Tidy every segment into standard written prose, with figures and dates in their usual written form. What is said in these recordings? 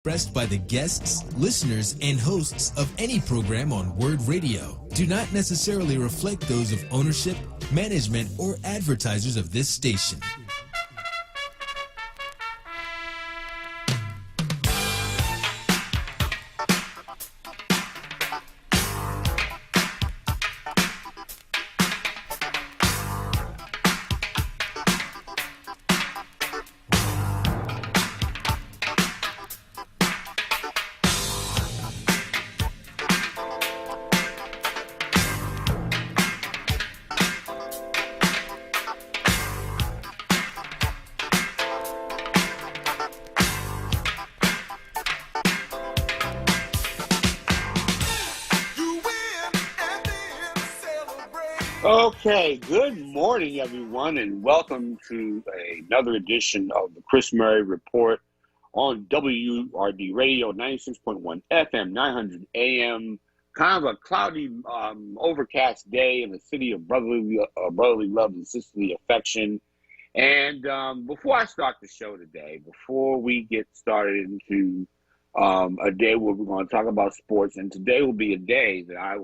Expressed by the guests, listeners, and hosts of any program on WURD Radio do not necessarily reflect those of ownership, management, or advertisers of this station. Okay, good morning, everyone, and welcome to another edition of the Chris Murray Report on WURD Radio, 96.1 FM, 900 AM. Kind of a cloudy, overcast day in the city of brotherly love and sisterly affection. And before I start the show today, before we get started into a day where we're going to talk about sports, and today will be a day that I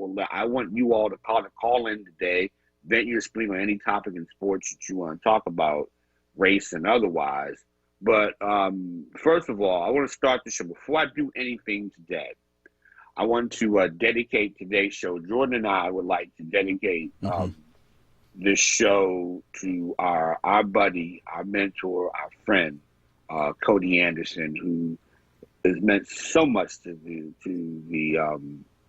want you all to call in today, vent your spleen on any topic in sports that you want to talk about, race and otherwise. But first of all, I want to start the show. Before I do anything today, I want to dedicate today's show. Jordan and I would like to dedicate this show to our buddy, our mentor, our friend, Cody Anderson, who has meant so much to the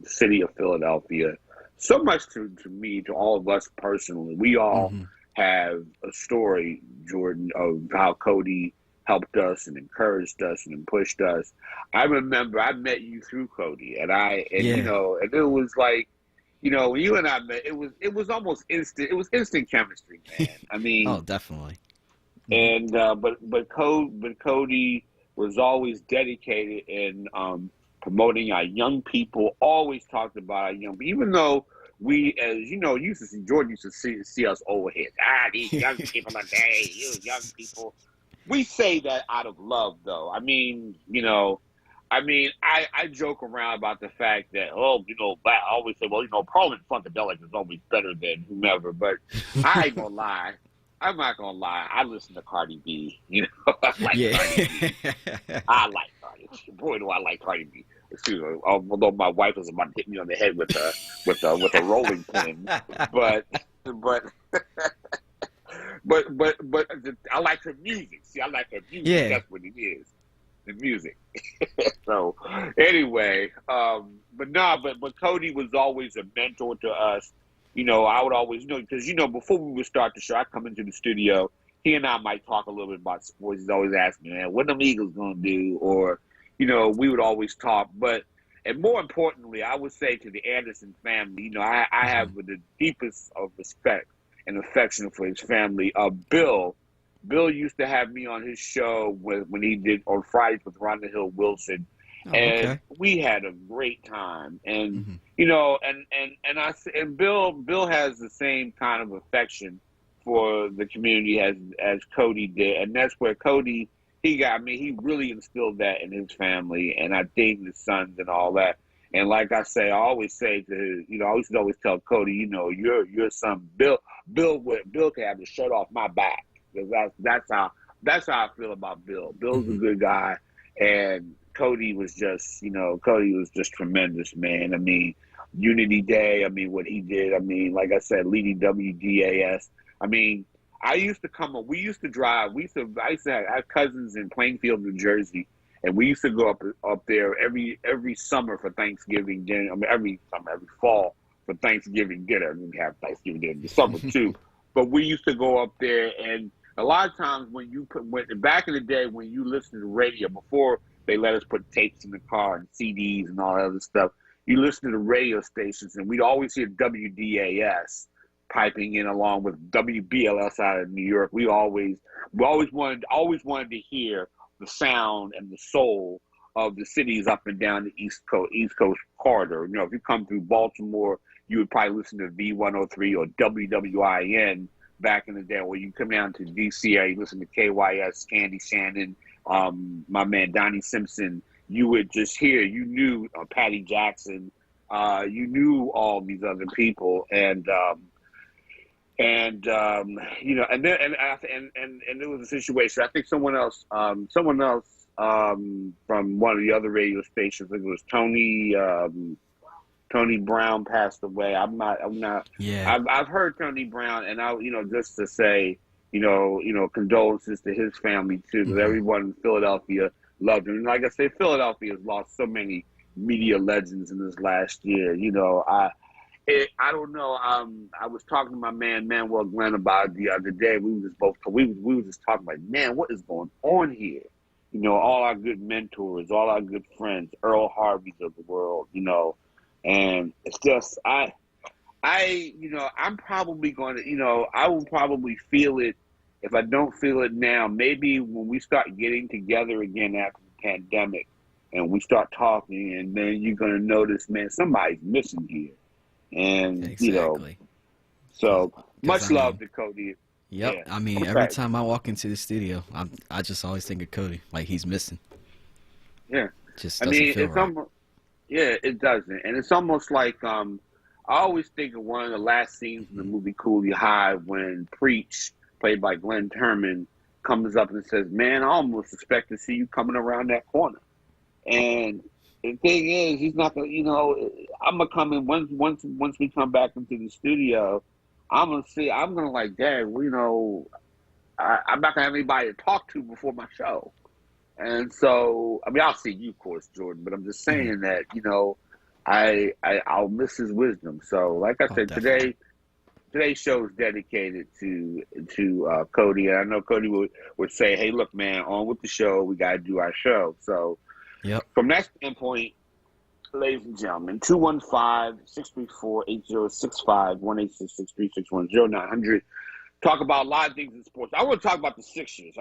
city of Philadelphia, so much to me, to all of us personally. We all have a story, Jordan, of how Cody helped us and encouraged us and pushed us. I remember I met you through Cody, and you know, and it was like, you know, when you and I met, it was almost instant. It was instant chemistry, man. I mean, oh, definitely. And but Cody was always dedicated in promoting our young people, always talked about our young people, even though we, as you know, Jordan used to see us overhead. These young people today, you young people. We say that out of love, though. I mean, you know, I joke around about the fact that, I always say, well, you know, Parliament Funkadelic is always better than whomever, but I ain't gonna lie. I'm not gonna lie. I listen to Cardi B. You know, I like Cardi B. I like Cardi B. Boy, do I like Cardi B. Excuse me. Although my wife was about to hit me on the head with a rolling pin, but I like her music. See, I like her music. Yeah. That's what it is. The music. So anyway, but Cody was always a mentor to us. You know, I would always, you know, because, you know, before we would start the show, I'd come into the studio. He and I might talk a little bit about sports. He's always asking, man, what them Eagles going to do? Or, you know, we would always talk. And more importantly, I would say to the Anderson family, you know, I have the deepest of respect and affection for his family. Bill used to have me on his show when he did on Fridays with Rhonda Hill Wilson. And we had a great time, and you know, and Bill has the same kind of affection for the community as Cody did, and that's where Cody he really instilled that in his family, and I think the sons and all that. And like I say, I always say to you know, I used to always tell Cody, you know, your son Bill can have the shirt off my back, because that's how I feel about Bill. Bill's a good guy, and Cody was just tremendous, man. I mean, Unity Day, I mean, what he did, I mean, like I said, leading WDAS. I mean, we used to have cousins in Plainfield, New Jersey, and we used to go up there every summer for Thanksgiving dinner. I mean, every fall for Thanksgiving dinner. We have Thanksgiving dinner in the summer too. But we used to go up there, and a lot of times back in the day when you listened to the radio, before they let us put tapes in the car and CDs and all that other stuff, you listen to the radio stations, and we'd always hear WDAS piping in along with WBLS out of New York. We always wanted to hear the sound and the soul of the cities up and down the East Coast corridor. You know, if you come through Baltimore, you would probably listen to V103 or WWIN back in the day. Or you come down to DC, you listen to KYS, Candy Shannon, my man Donnie Simpson, you would just hear, you knew Patty Jackson, you knew all these other people, and then and there was a situation. I think someone else from one of the other radio stations. I think it was Tony Brown passed away. I'm not. Yeah. I've heard Tony Brown, and just to say, condolences to his family too, because everyone in Philadelphia loved him. And like I said, Philadelphia has lost so many media legends in this last year. I don't know. I was talking to my man Manuel Glenn about it the other day. We were just talking like, man, what is going on here? All our good mentors, all our good friends, Earl Harveys of the world, and it's just I'm probably going to, I will probably feel it if I don't feel it now. Maybe when we start getting together again after the pandemic, and we start talking, and then you're going to notice, man, somebody's missing here. And, exactly. So much love to Cody. Yep. Yeah. I mean, every time I walk into the studio, I just always think of Cody. Like, he's missing. Yeah. Just doesn't feel right. Yeah, it doesn't. And it's almost like, I always think of one of the last scenes in the movie Cooley High when Preach, played by Glenn Turman, comes up and says, man, I almost expect to see you coming around that corner. And the thing is, he's not going to, I'm going to come in once we come back into the studio, I'm going to like, Dad, I'm not going to have anybody to talk to before my show. And so, I mean, I'll see you, of course, Jordan, but I'm just saying that, I'll miss his wisdom. So, like I said, today's show is dedicated to Cody. And I know Cody would say, hey, look, man, on with the show. We got to do our show. So, from that standpoint, ladies and gentlemen, 215-634-8065, 1-866-361-0900. Talk about a lot of things in sports. I want to talk about the Sixers.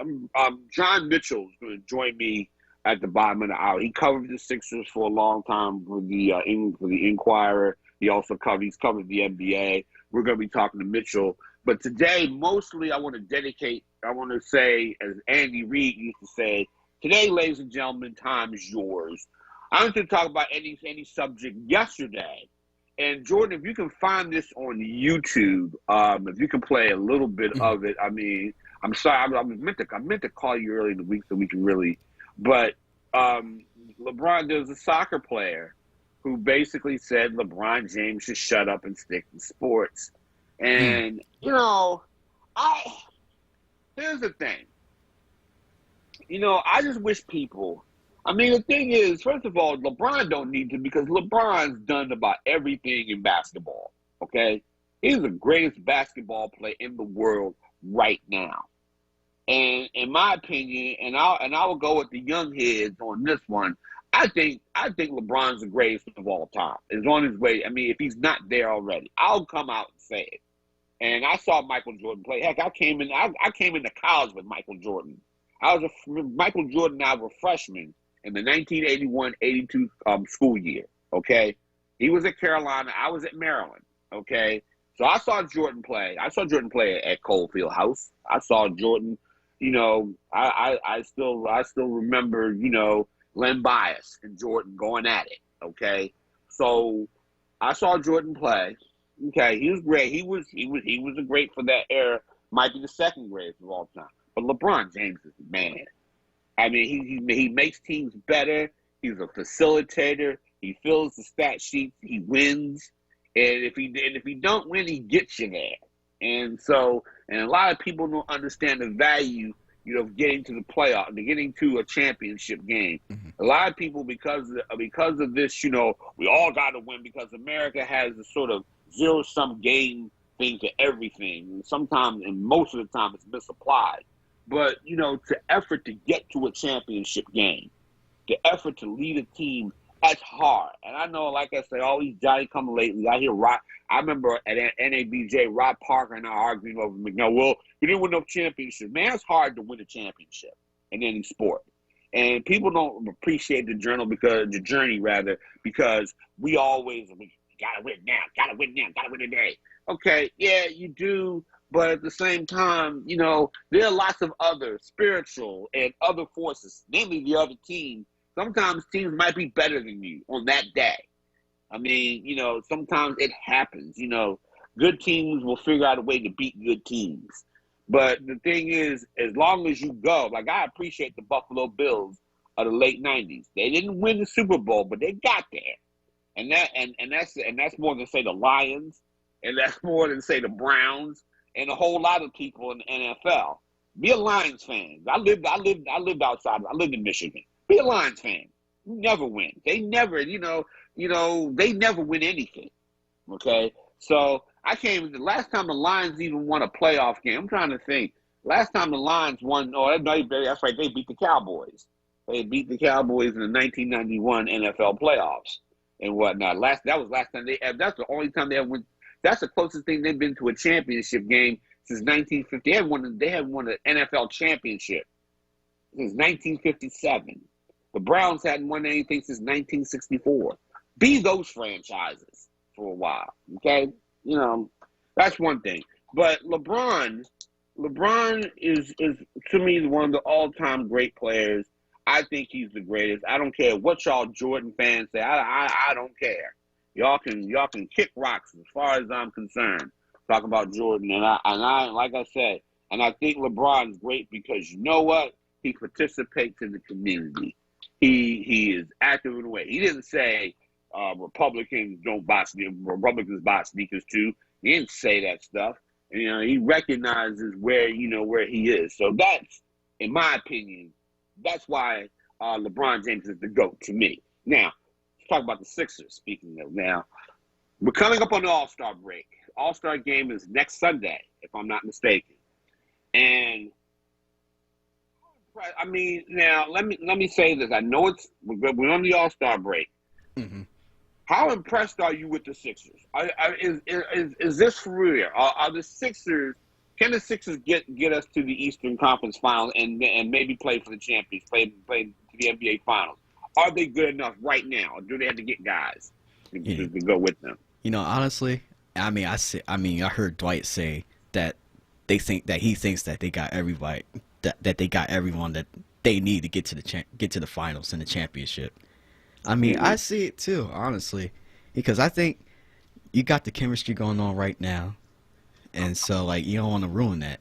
John Mitchell is going to join me at the bottom of the hour. He covered the Sixers for a long time for the Inquirer. He's covered the NBA. We're going to be talking to Mitchell. But today, mostly, I want to say, as Andy Reid used to say, today, ladies and gentlemen, time is yours. I want to talk about any subject yesterday. And Jordan, if you can find this on YouTube, if you can play a little bit of it, I mean, I'm sorry, I meant to call you early in the week so we can really, but LeBron, there's a soccer player who basically said LeBron James should shut up and stick to sports. And, here's the thing. I just wish people, I mean, the thing is, first of all, LeBron don't need to, because LeBron's done about everything in basketball, okay? He's the greatest basketball player in the world right now. And in my opinion, and I will go with the young heads on this one, I think LeBron's the greatest of all time. Is on his way. I mean, if he's not there already, I'll come out and say it. And I saw Michael Jordan play. Heck, I came into college with Michael Jordan. Michael Jordan and I were freshmen in the 1981-82 school year, okay? He was at Carolina. I was at Maryland, okay? So I saw Jordan play. I saw Jordan play at Coalfield House. I saw Jordan, I still remember, Len Bias and Jordan going at it, okay? So I saw Jordan play. Okay, he was great. He was a great for that era. Might be the second greatest of all time. But LeBron James is the man. I mean, he makes teams better. He's a facilitator. He fills the stat sheets. He wins, and if he don't win, he gets you there. And a lot of people don't understand the value, of getting to the playoff, and getting to a championship game. Mm-hmm. A lot of people, because of this, we all got to win, because America has a sort of zero-sum game thing to everything. And sometimes, and most of the time, it's misapplied. But, to effort to get to a championship game, the effort to lead a team, that's hard. And I know, like I say, all these Johnny-come-lately, I hear I remember at NABJ, Rod Parker and I arguing over McNeil. Well, we didn't win no championship. Man, it's hard to win a championship in any sport. And people don't appreciate the journey because we always, gotta win now, gotta win today. Okay, yeah, you do. But at the same time, there are lots of other spiritual and other forces, namely the other team, Sometimes teams might be better than you on that day. I mean, sometimes it happens. Good teams will figure out a way to beat good teams. But the thing is, as long as you go, like I appreciate the Buffalo Bills of the late '90s. They didn't win the Super Bowl, but they got there, and that's more than say the Lions, and that's more than say the Browns, and a whole lot of people in the NFL. Be a Lions fan. I lived outside. I lived in Michigan. Be a Lions fan. You never win. They never, they never win anything. Okay, so the last time the Lions even won a playoff game. I'm trying to think. Last time the Lions won. Oh, that's right. They beat the Cowboys. They beat the Cowboys in the 1991 NFL playoffs and whatnot. That was last time that's the only time they ever went. That's the closest thing they've been to a championship game since 1950. They had won an NFL championship since 1957. The Browns hadn't won anything since 1964. Be those franchises for a while, okay? That's one thing. But LeBron is to me one of the all-time great players. I think he's the greatest. I don't care what y'all Jordan fans say. I don't care. Y'all can kick rocks as far as I'm concerned. Talk about Jordan and I like I said, and I think LeBron's great because you know what? He participates in the community. He is active in a way. He didn't say Republicans buy sneakers too. He didn't say that stuff. He recognizes where he is. So that's, in my opinion, that's why LeBron James is the GOAT to me. Now, let's talk about the Sixers. Speaking of now, we're coming up on the All-Star break. All-Star game is next Sunday, if I'm not mistaken. And I mean, now let me say this. I know we're on the All-Star break. Mm-hmm. How impressed are you with the Sixers? Is this for real? Are the Sixers? Can the Sixers get us to the Eastern Conference Finals and maybe play for the champions, play to the NBA Finals? Are they good enough right now, or do they have to get guys to go with them? Honestly, I heard Dwight say that he thinks that they got everybody, that they got everyone that they need to get to the finals and the championship. I see it too, honestly, because I think you got the chemistry going on right now, and so you don't want to ruin that.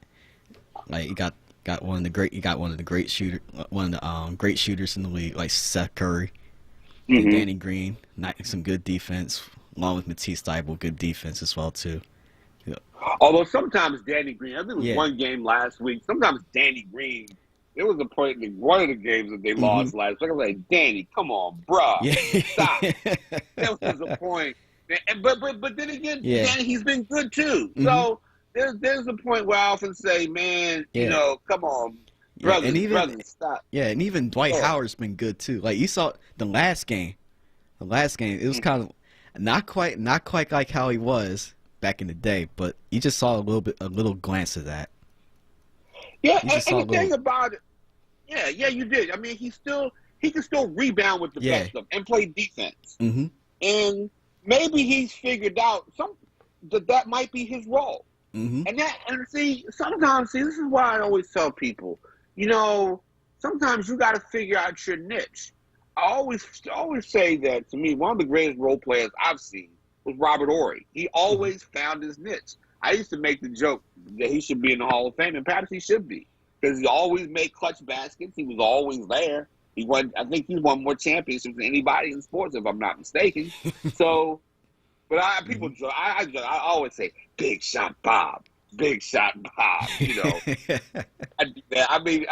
You got one of the great shooters in the league, like Seth Curry, and Danny Green, some good defense, along with Matisse Thybulle, good defense as well too. Yeah. Although sometimes Danny Green, I think it was one game last week. Sometimes Danny Green. There was a point in one of the games that they lost last week. I was like, Danny, come on, bruh. Stop. There was a point. But then again, Danny, he's been good too. So there's a point where I often say, man, come on, brothers, stop. Yeah, and even Dwight Howard's been good too. You saw the last game. It was kind of not quite like how he was back in the day, but you just saw a little glance of that. Yeah, and the thing about it, you did. I mean, he can still rebound with the best of them and play defense. Mm-hmm. And maybe he's figured out that might be his role. Mm-hmm. Sometimes this is why I always tell people, sometimes you got to figure out your niche. I always say that, to me, one of the greatest role players I've seen was Robert Horry. He always found his niche. I used to make the joke that he should be in the Hall of Fame, and perhaps he should be, because he always made clutch baskets. He was always there. I think he won more championships than anybody in sports, if I'm not mistaken. So, but people joke. I always say, "Big shot, Bob." Big shot, Bob. I do that. I mean,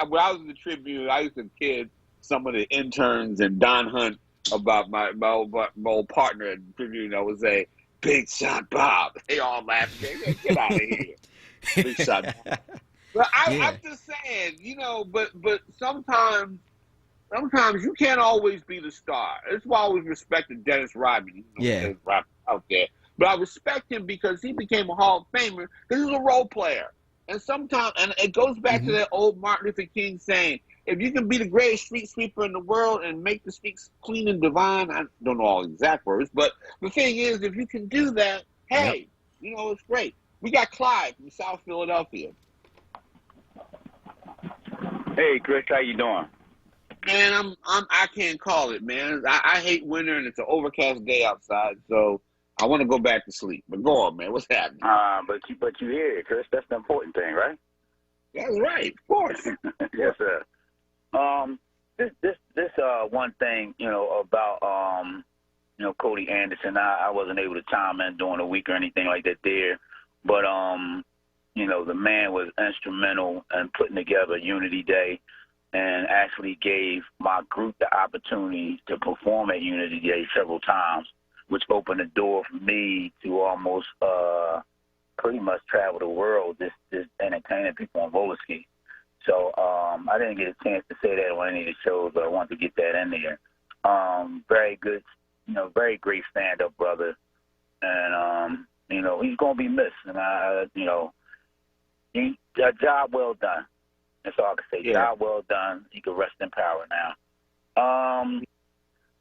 when I was in the Tribune, I used to kid some of the interns and Don Hunt about my old partner in the Tribune. I would say, "Big shot, Bob." They all laughed. Get out of here. Big shot, Bob. But I'm just saying, but sometimes you can't always be the star. That's why I always respected Dennis Rodman. Dennis Rodman out there. But I respect him because he became a Hall of Famer because he's a role player. And sometimes, and it goes back to that old Martin Luther King saying, if you can be the greatest street sweeper in the world and make the streets clean and divine, I don't know all the exact words, but the thing is, if you can do that, hey, it's great. We got Clyde from South Philadelphia. Hey, Chris, how you doing? Man, I can't call it, man. I hate winter and it's an overcast day outside, so I want to go back to sleep. But go on, man. What's happening? But you hear it, Chris. That's the important thing, right? That's right, of course. Yes, sir. This one thing, about Cody Anderson. I wasn't able to chime in during the week or anything like that there, but the man was instrumental in putting together Unity Day, and actually gave my group the opportunity to perform at Unity Day several times, which opened the door for me to almost pretty much travel the world just entertaining people on roller ski. So I didn't get a chance to say that on any of the shows, but I wanted to get that in there. Very good, very great stand-up brother. And, he's going to be missed. And, a job well done. That's all I can say. Yeah. Job well done. He can rest in power now.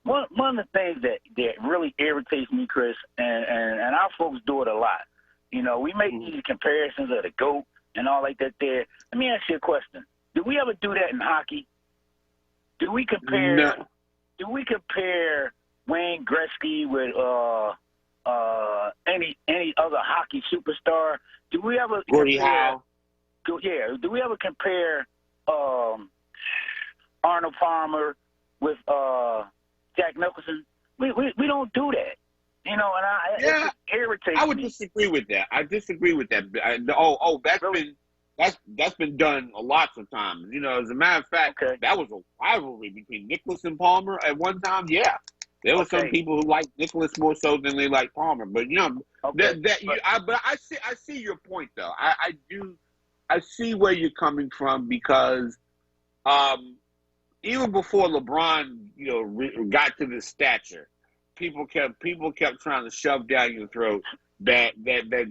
One of the things that really irritates me, Chris, and our folks do it a lot. We make these comparisons of the GOAT and all like that there. Let me ask you a question. Do we ever do that in hockey? Do we compare No. Do we compare Wayne Gretzky with any other hockey superstar? Do we ever Gordie compare, Howe. Yeah, do we ever compare Arnold Palmer with Jack Nicholson? We don't do that. And it just irritates I would me. disagree with that. I disagree with that. That's been done lots of times. As a matter of fact, that was a rivalry between Nicholas and Palmer at one time. Yeah, there were some people who liked Nicholas more so than they liked Palmer. But but I see your point though. I see where you're coming from, because even before LeBron got to this stature, people kept trying to shove down your throat that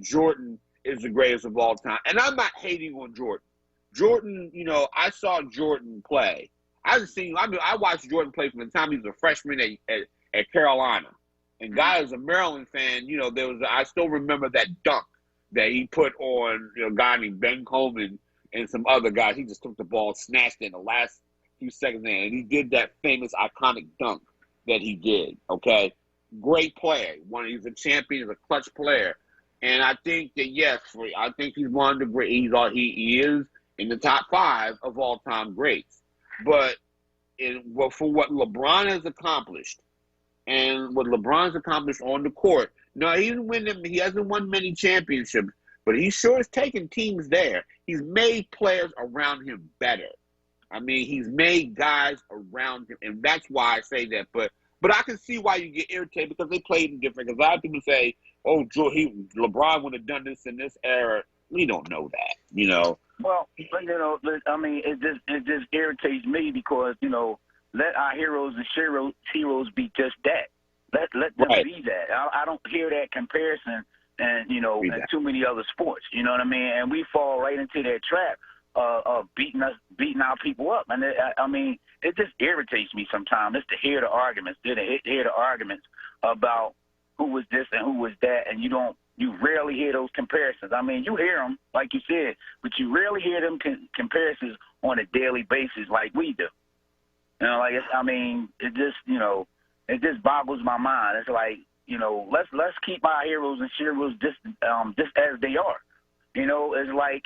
Jordan is the greatest of all time. And I'm not hating on Jordan. Jordan, I saw Jordan play. I watched Jordan play from the time he was a freshman at Carolina. And guy, as a Maryland fan, I still remember that dunk that he put on a guy named Ben Coleman and some other guys. He just took the ball, snatched it in the last few seconds, and he did that famous iconic dunk that he did. Okay, great player. He's a champion, he's a clutch player. And I think that, yes, I think he's one of the great. He is in the top 5 of all-time greats. But for what LeBron has accomplished, and what LeBron's accomplished on the court, no, he hasn't won many championships, but he sure has taken teams there. He's made players around him better. I mean, he's made guys around him, and that's why I say that. But I can see why you get irritated, because they played him different. Because a lot of people say, "Oh, LeBron would have done this in this era." We don't know that, Well, I mean, it just irritates me because let our heroes and heroes be just that. Let them be that. I don't hear that comparison, and in too many other sports. You know what I mean? And we fall right into that trap of beating our people up. And it just irritates me sometimes just to hear the arguments, about who was this and who was that, and you rarely hear those comparisons. I mean, you hear them, like you said, but you rarely hear them comparisons on a daily basis like we do. It just boggles my mind. It's like, let's keep our heroes and heroes just as they are. It's like,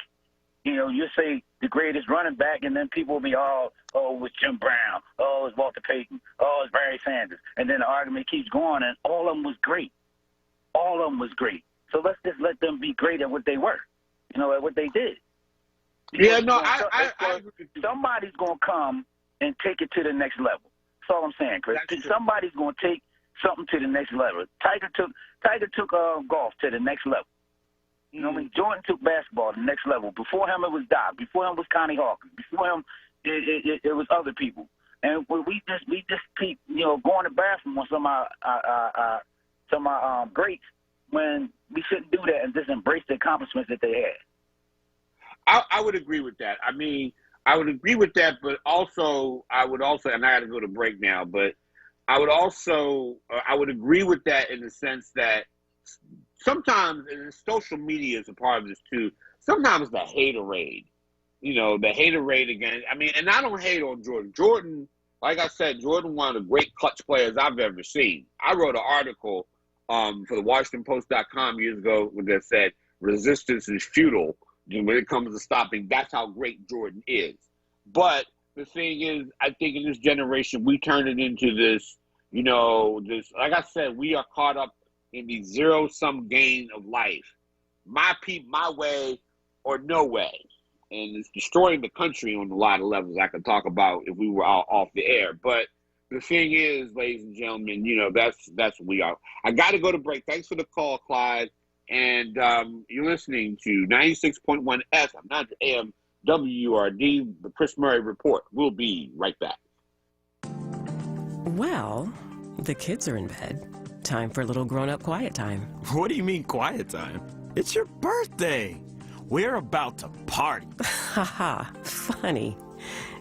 you say the greatest running back, and then people will be all, oh, it's Jim Brown, oh, it's Walter Payton, oh, it's Barry Sanders. And then the argument keeps going, and all of them was great. All of them was great. So let's just let them be great at what they were, at what they did. Yeah, no, I agree with you. Somebody's going to come and take it to the next level. That's all I'm saying, Chris. Somebody's going to take something to the next level. Tiger took golf to the next level. Jordan took basketball to the next level. Before him, it was Doc. Before him was Connie Hawkins. Before him, it was other people. And we just keep going to the bathroom on some of our greats, when we shouldn't do that and just embrace the accomplishments that they had. I would agree with that. I mean, I would agree with that, but I would also, and I got to go to break now, but I would agree with that in the sense that sometimes, and social media is a part of this too, sometimes the haterade, the haterade again. I mean, and I don't hate on Jordan. Jordan, like I said, Jordan, one of the great clutch players I've ever seen. I wrote an article for the WashingtonPost.com years ago that said resistance is futile when it comes to stopping. That's how great Jordan is. But the thing is, I think in this generation, we turned it into this, this, like I said, we are caught up in the zero-sum game of life. My way or no way. And it's destroying the country on a lot of levels I could talk about if we were off the air. But the thing is, ladies and gentlemen, that's what we are. I got to go to break. Thanks for the call, Clyde. And you're listening to 96.1 FM, 900 AM, WURD, the Chris Murray Report. We'll be right back. Well, the kids are in bed. Time for a little grown-up quiet time. What do you mean quiet time? It's your birthday. We're about to party. Haha, funny.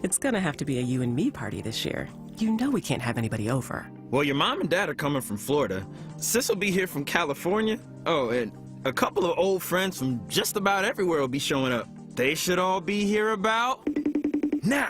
It's gonna have to be a you and me party this year. You know we can't have anybody over. Well, your mom and dad are coming from Florida. Sis will be here from California. Oh, and a couple of old friends from just about everywhere will be showing up. They should all be here about now.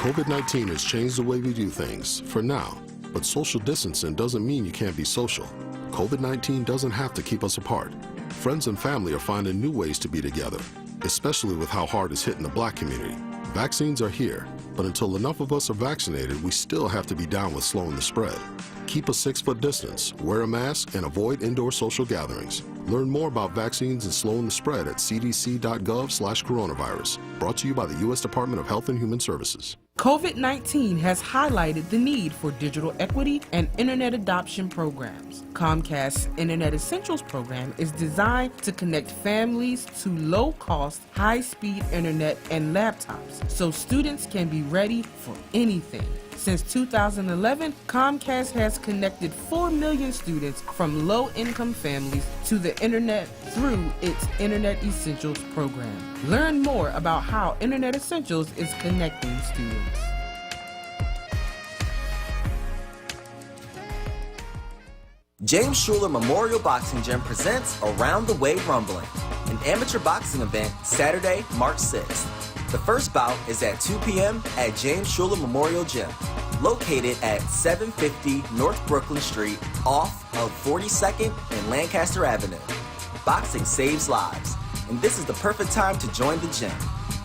COVID-19 has changed the way we do things, for now. But social distancing doesn't mean you can't be social. COVID-19 doesn't have to keep us apart. Friends and family are finding new ways to be together, especially with how hard it's hitting the Black community. Vaccines are here, but until enough of us are vaccinated, we still have to be down with slowing the spread. Keep a 6-foot distance, wear a mask, and avoid indoor social gatherings. Learn more about vaccines and slowing the spread at cdc.gov/coronavirus. Brought to you by the U.S. Department of Health and Human Services. COVID-19 has highlighted the need for digital equity and internet adoption programs. Comcast's Internet Essentials program is designed to connect families to low-cost, high-speed internet and laptops so students can be ready for anything. Since 2011, Comcast has connected 4 million students from low-income families to the internet through its Internet Essentials program. Learn more about how Internet Essentials is connecting students. James Schuler Memorial Boxing Gym presents Around the Way Rumbling, an amateur boxing event Saturday, March 6th. The first bout is at 2 p.m. at James Schuler Memorial Gym, located at 750 North Brooklyn Street off of 42nd and Lancaster Avenue. Boxing saves lives, and this is the perfect time to join the gym.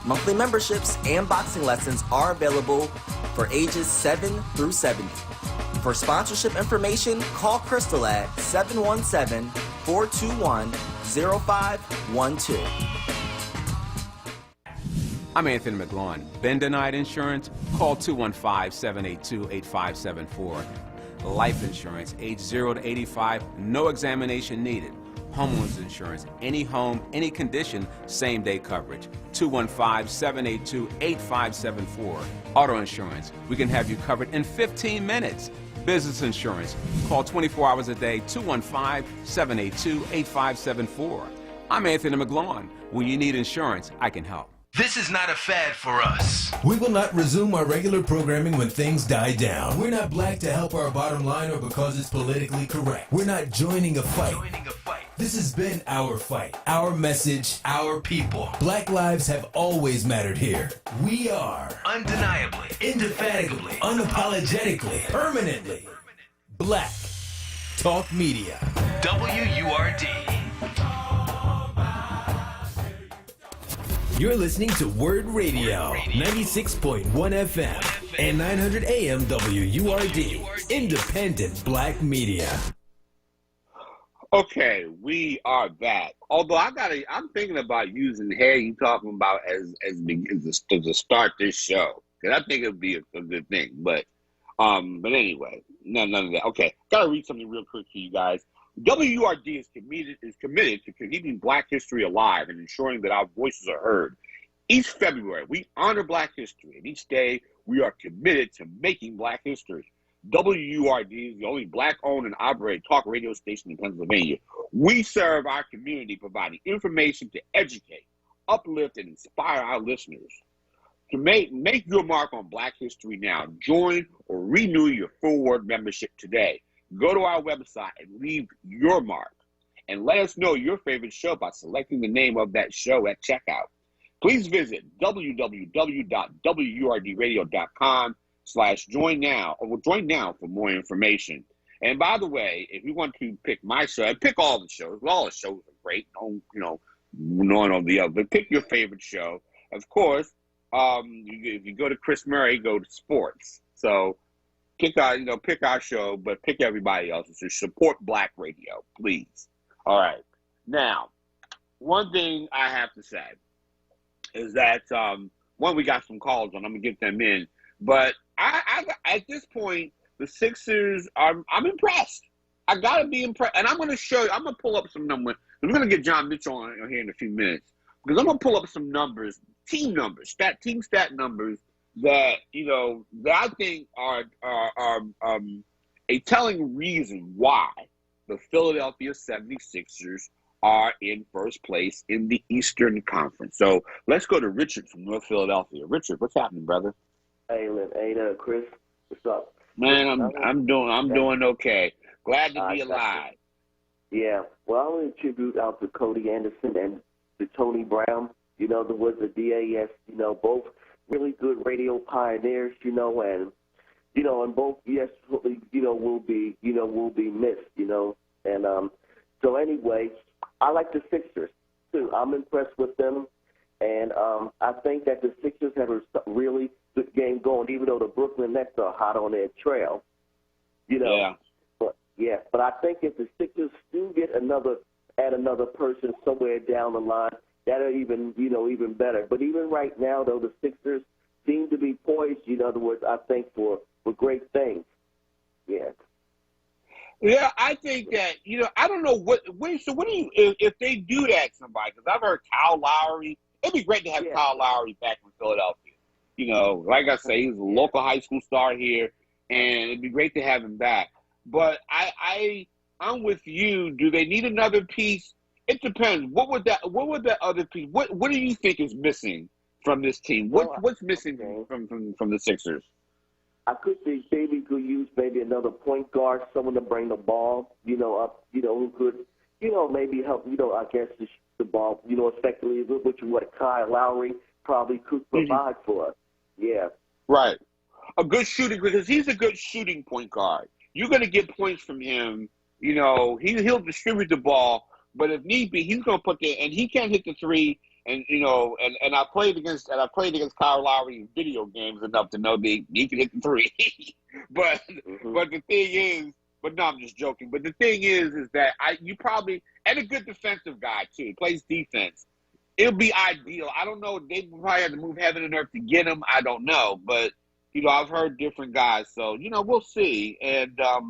Monthly memberships and boxing lessons are available for ages 7 through 70. For sponsorship information, call Crystal at 717-421-0512. I'm Anthony McGlaughlin. Been denied insurance? Call 215-782-8574. Life insurance, age 0 to 85, no examination needed. Homeowners insurance, any home, any condition, same-day coverage. 215-782-8574. Auto insurance, we can have you covered in 15 minutes. Business insurance, call 24 hours a day, 215-782-8574. I'm Anthony McGlaughlin. When you need insurance, I can help. This is not a fad for us. We will not resume our regular programming when things die down. We're not black to help our bottom line or because it's politically correct. We're not joining a fight. This has been our fight, our message, our people. Black lives have always mattered here. We are undeniably, indefatigably, unapologetically, permanently Black Talk Media. WURD. You're listening to WURD Radio, 96.1 FM and 900 AM WURD, independent Black media. Okay, we are back. Although I'm thinking about using the hair you talking about as to start this show, because I think it'd be a good thing. But anyway, none of that. Okay, gotta read something real quick to you guys. WURD is committed to keeping Black history alive and ensuring that our voices are heard. Each February, we honor Black history, and each day we are committed to making Black history. WURD is the only Black-owned and operated talk radio station in Pennsylvania. We serve our community, providing information to educate, uplift, and inspire our listeners. To make your mark on Black history now, join or renew your full WURD membership today. Go to our website and leave your mark. And let us know your favorite show by selecting the name of that show at checkout. please visit www.wurdradio.com/join now, or join now for more information. And by the way, if you want to pick my show, and pick all the shows. All the shows are great. Don't, one or the other. But pick your favorite show. Of course, if you go to Chris Murray, go to sports. So pick our show, but pick everybody else's. So support Black radio, please. All right. Now, one thing I have to say is that we got some calls on. I'm gonna get them in, but I at this point, the Sixers I'm impressed. I gotta be impressed, and I'm gonna show you. I'm gonna pull up some numbers. I'm gonna get John Mitchell on here in a few minutes because I'm gonna pull up some numbers, team stat numbers that that I think are a telling reason why the Philadelphia 76ers are in first place in the Eastern Conference. So let's go to Richard from North Philadelphia. Richard, what's happening, brother? Hey, Chris. What's up? Man, I'm doing okay. Glad to be alive. Yeah. Well, I want to tribute out to Cody Anderson and to Tony Brown. The words of DAS. Both really good radio pioneers. And both will be missed. And so anyway, I like the Sixers too. I'm impressed with them, and I think that the Sixers have a really good game going, even though the Brooklyn Nets are hot on their trail. Yeah. But I think if the Sixers do get another person somewhere down the line, that'll even better. But even right now, though, the Sixers seem to be poised. In other words, I think for great things. Yeah. Yeah, I think that, I don't know what do you, if they do that to somebody, because I've heard Kyle Lowry, it'd be great to have Kyle Lowry back in Philadelphia. Like I say, he's a local high school star here, and it'd be great to have him back. But I'm with you. Do they need another piece? It depends. What would that other piece, what do you think is missing from this team? What's missing from the Sixers? I could see maybe could use maybe another point guard, someone to bring the ball, up, who could, maybe help, I guess the ball, effectively, which what Kyle Lowry probably could provide for us. Yeah. Right. A good shooting, because he's a good shooting point guard. You're going to get points from him. He'll distribute the ball, but if need be, he's going to put and he can't hit the three. And and I played against Kyle Lowry in video games enough to know that he can hit the three. but the thing is, no, I'm just joking. But the thing is that you probably, and a good defensive guy too, plays defense. It'll be ideal. I don't know. They probably have to move heaven and earth to get him. I don't know, but I've heard different guys, so we'll see. And I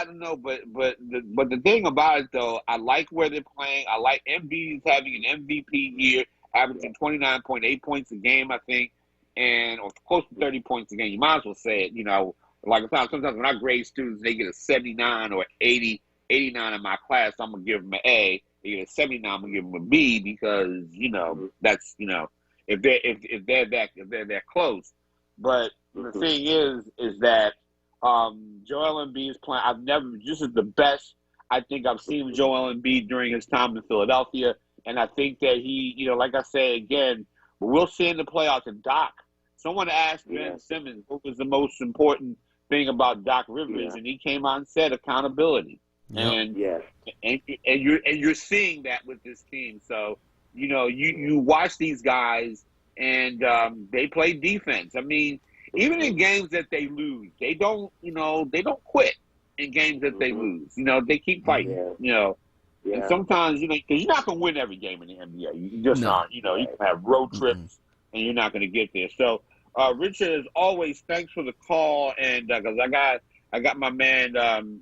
don't know, but the thing about it though, I like where they're playing. I like Embiid having an MVP year, averaging 29.8 points a game, I think, or close to 30 points a game. You might as well say it. Like sometimes when I grade students, they get a 79 or 80, 89 in my class. I'm gonna give them an A. They get a 79, I'm gonna give them a B because that's if they're that close. But the thing is that Joel Embiid is playing. This is the best I think I've seen Joel Embiid during his time in Philadelphia. And I think that he, like I say again, we'll see in the playoffs. And Doc, someone asked Ben Simmons what was the most important thing about Doc Rivers, and he came out and said accountability. And you're seeing that with this team. So, you watch these guys, and they play defense. I mean, even in games that they lose, they don't quit in games that they lose. They keep fighting. And sometimes, because you're not going to win every game in the NBA. You just aren't. You can have road trips, and you're not going to get there. So, Richard, as always, thanks for the call, and because I got my man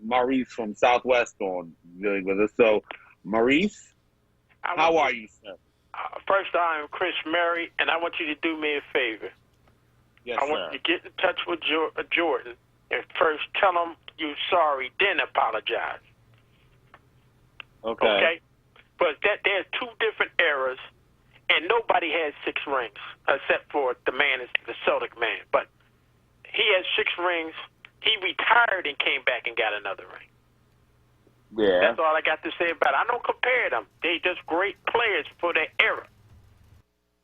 Maurice from Southwest on dealing with us. So, Maurice, how are you, sir? First, I am Chris Murray, and I want you to do me a favor. Yes, I want you to get in touch with Jordan and first tell him you're sorry, then apologize. Okay? But there's two different eras, and nobody has 6 rings except for the man is the Celtic man. But he has 6 rings. He retired and came back and got another ring. Yeah. That's all I got to say about it. I don't compare them. They just great players for their era.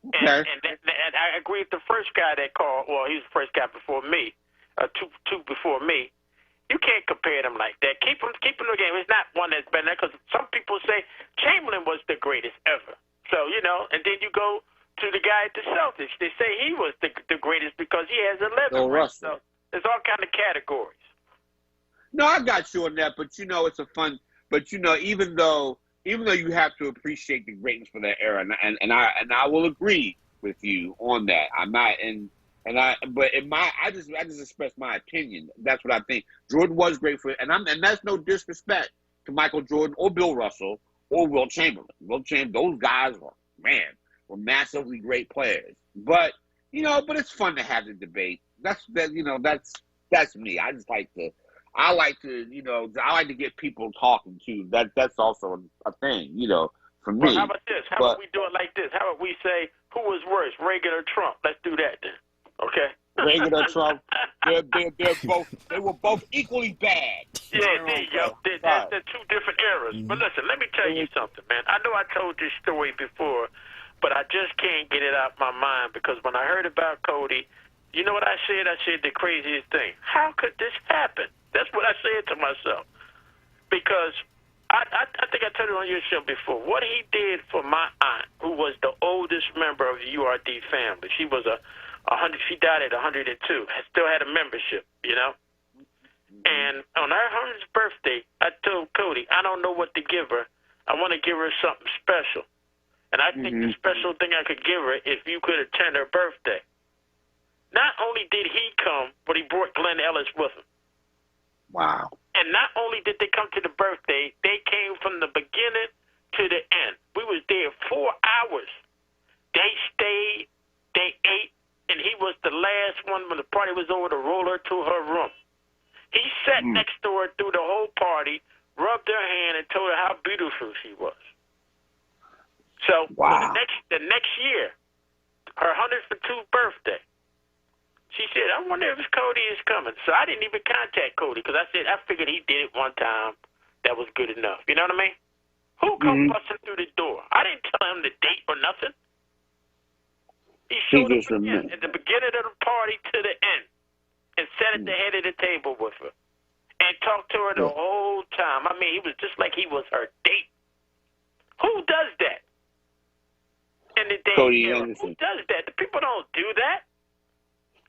And I agree with the first guy that called. Well, he was the first guy before me, two before me. You can't compare them like that. Keep him the game. It's not one that's been there because some people say Chamberlain was the greatest ever. So, and then you go to the guy at the Celtics. They say he was the greatest because he has 11 rings. So there's all kind of categories. No, I got you on that, but it's a fun. But even though you have to appreciate the greatness for that era, and I will agree with you on that. I'm not I just express my opinion. That's what I think. Jordan was great for, and that's no disrespect to Michael Jordan or Bill Russell or Wilt Chamberlain. Those guys were massively great players. But but it's fun to have the debate. That's me. I like to get people talking too. That's also a thing, for me. Well, how about this? How about we do it like this? How about we say who was worse, Reagan or Trump? Let's do that then. Okay. Reagan or Trump? They were both equally bad. Yeah, there you go. They're two different eras. But listen, let me tell you something, man. I know I told this story before, but I just can't get it out my mind because when I heard about Cody, you know what I said? I said the craziest thing. How could this happen? That's what I said to myself. Because I think I told you on your show before, what he did for my aunt, who was the oldest member of the URD family. She was she died at 102. Still had a membership, And on her 100th birthday, I told Cody, I don't know what to give her. I want to give her something special. And I think the special thing I could give her if you could attend her birthday. Not only did he come, but he brought Glenn Ellis with him. Wow. And not only did they come to the birthday, they came from the beginning to the end. We was there 4 hours. They stayed, they ate, and he was the last one when the party was over to roll her to her room. He sat next to her through the whole party, rubbed her hand, and told her how beautiful she was. So the next year, her 102nd birthday, she said, I wonder if Cody is coming. So I didn't even contact Cody because I figured he did it one time. That was good enough. You know what I mean? Who come busting through the door? I didn't tell him the date or nothing. He showed up at the beginning of the party to the end and sat at the head of the table with her and talked to her the whole time. I mean, he was just like he was her date. Who does that? In the day Cody era? Anderson. Who does that? The people don't do that.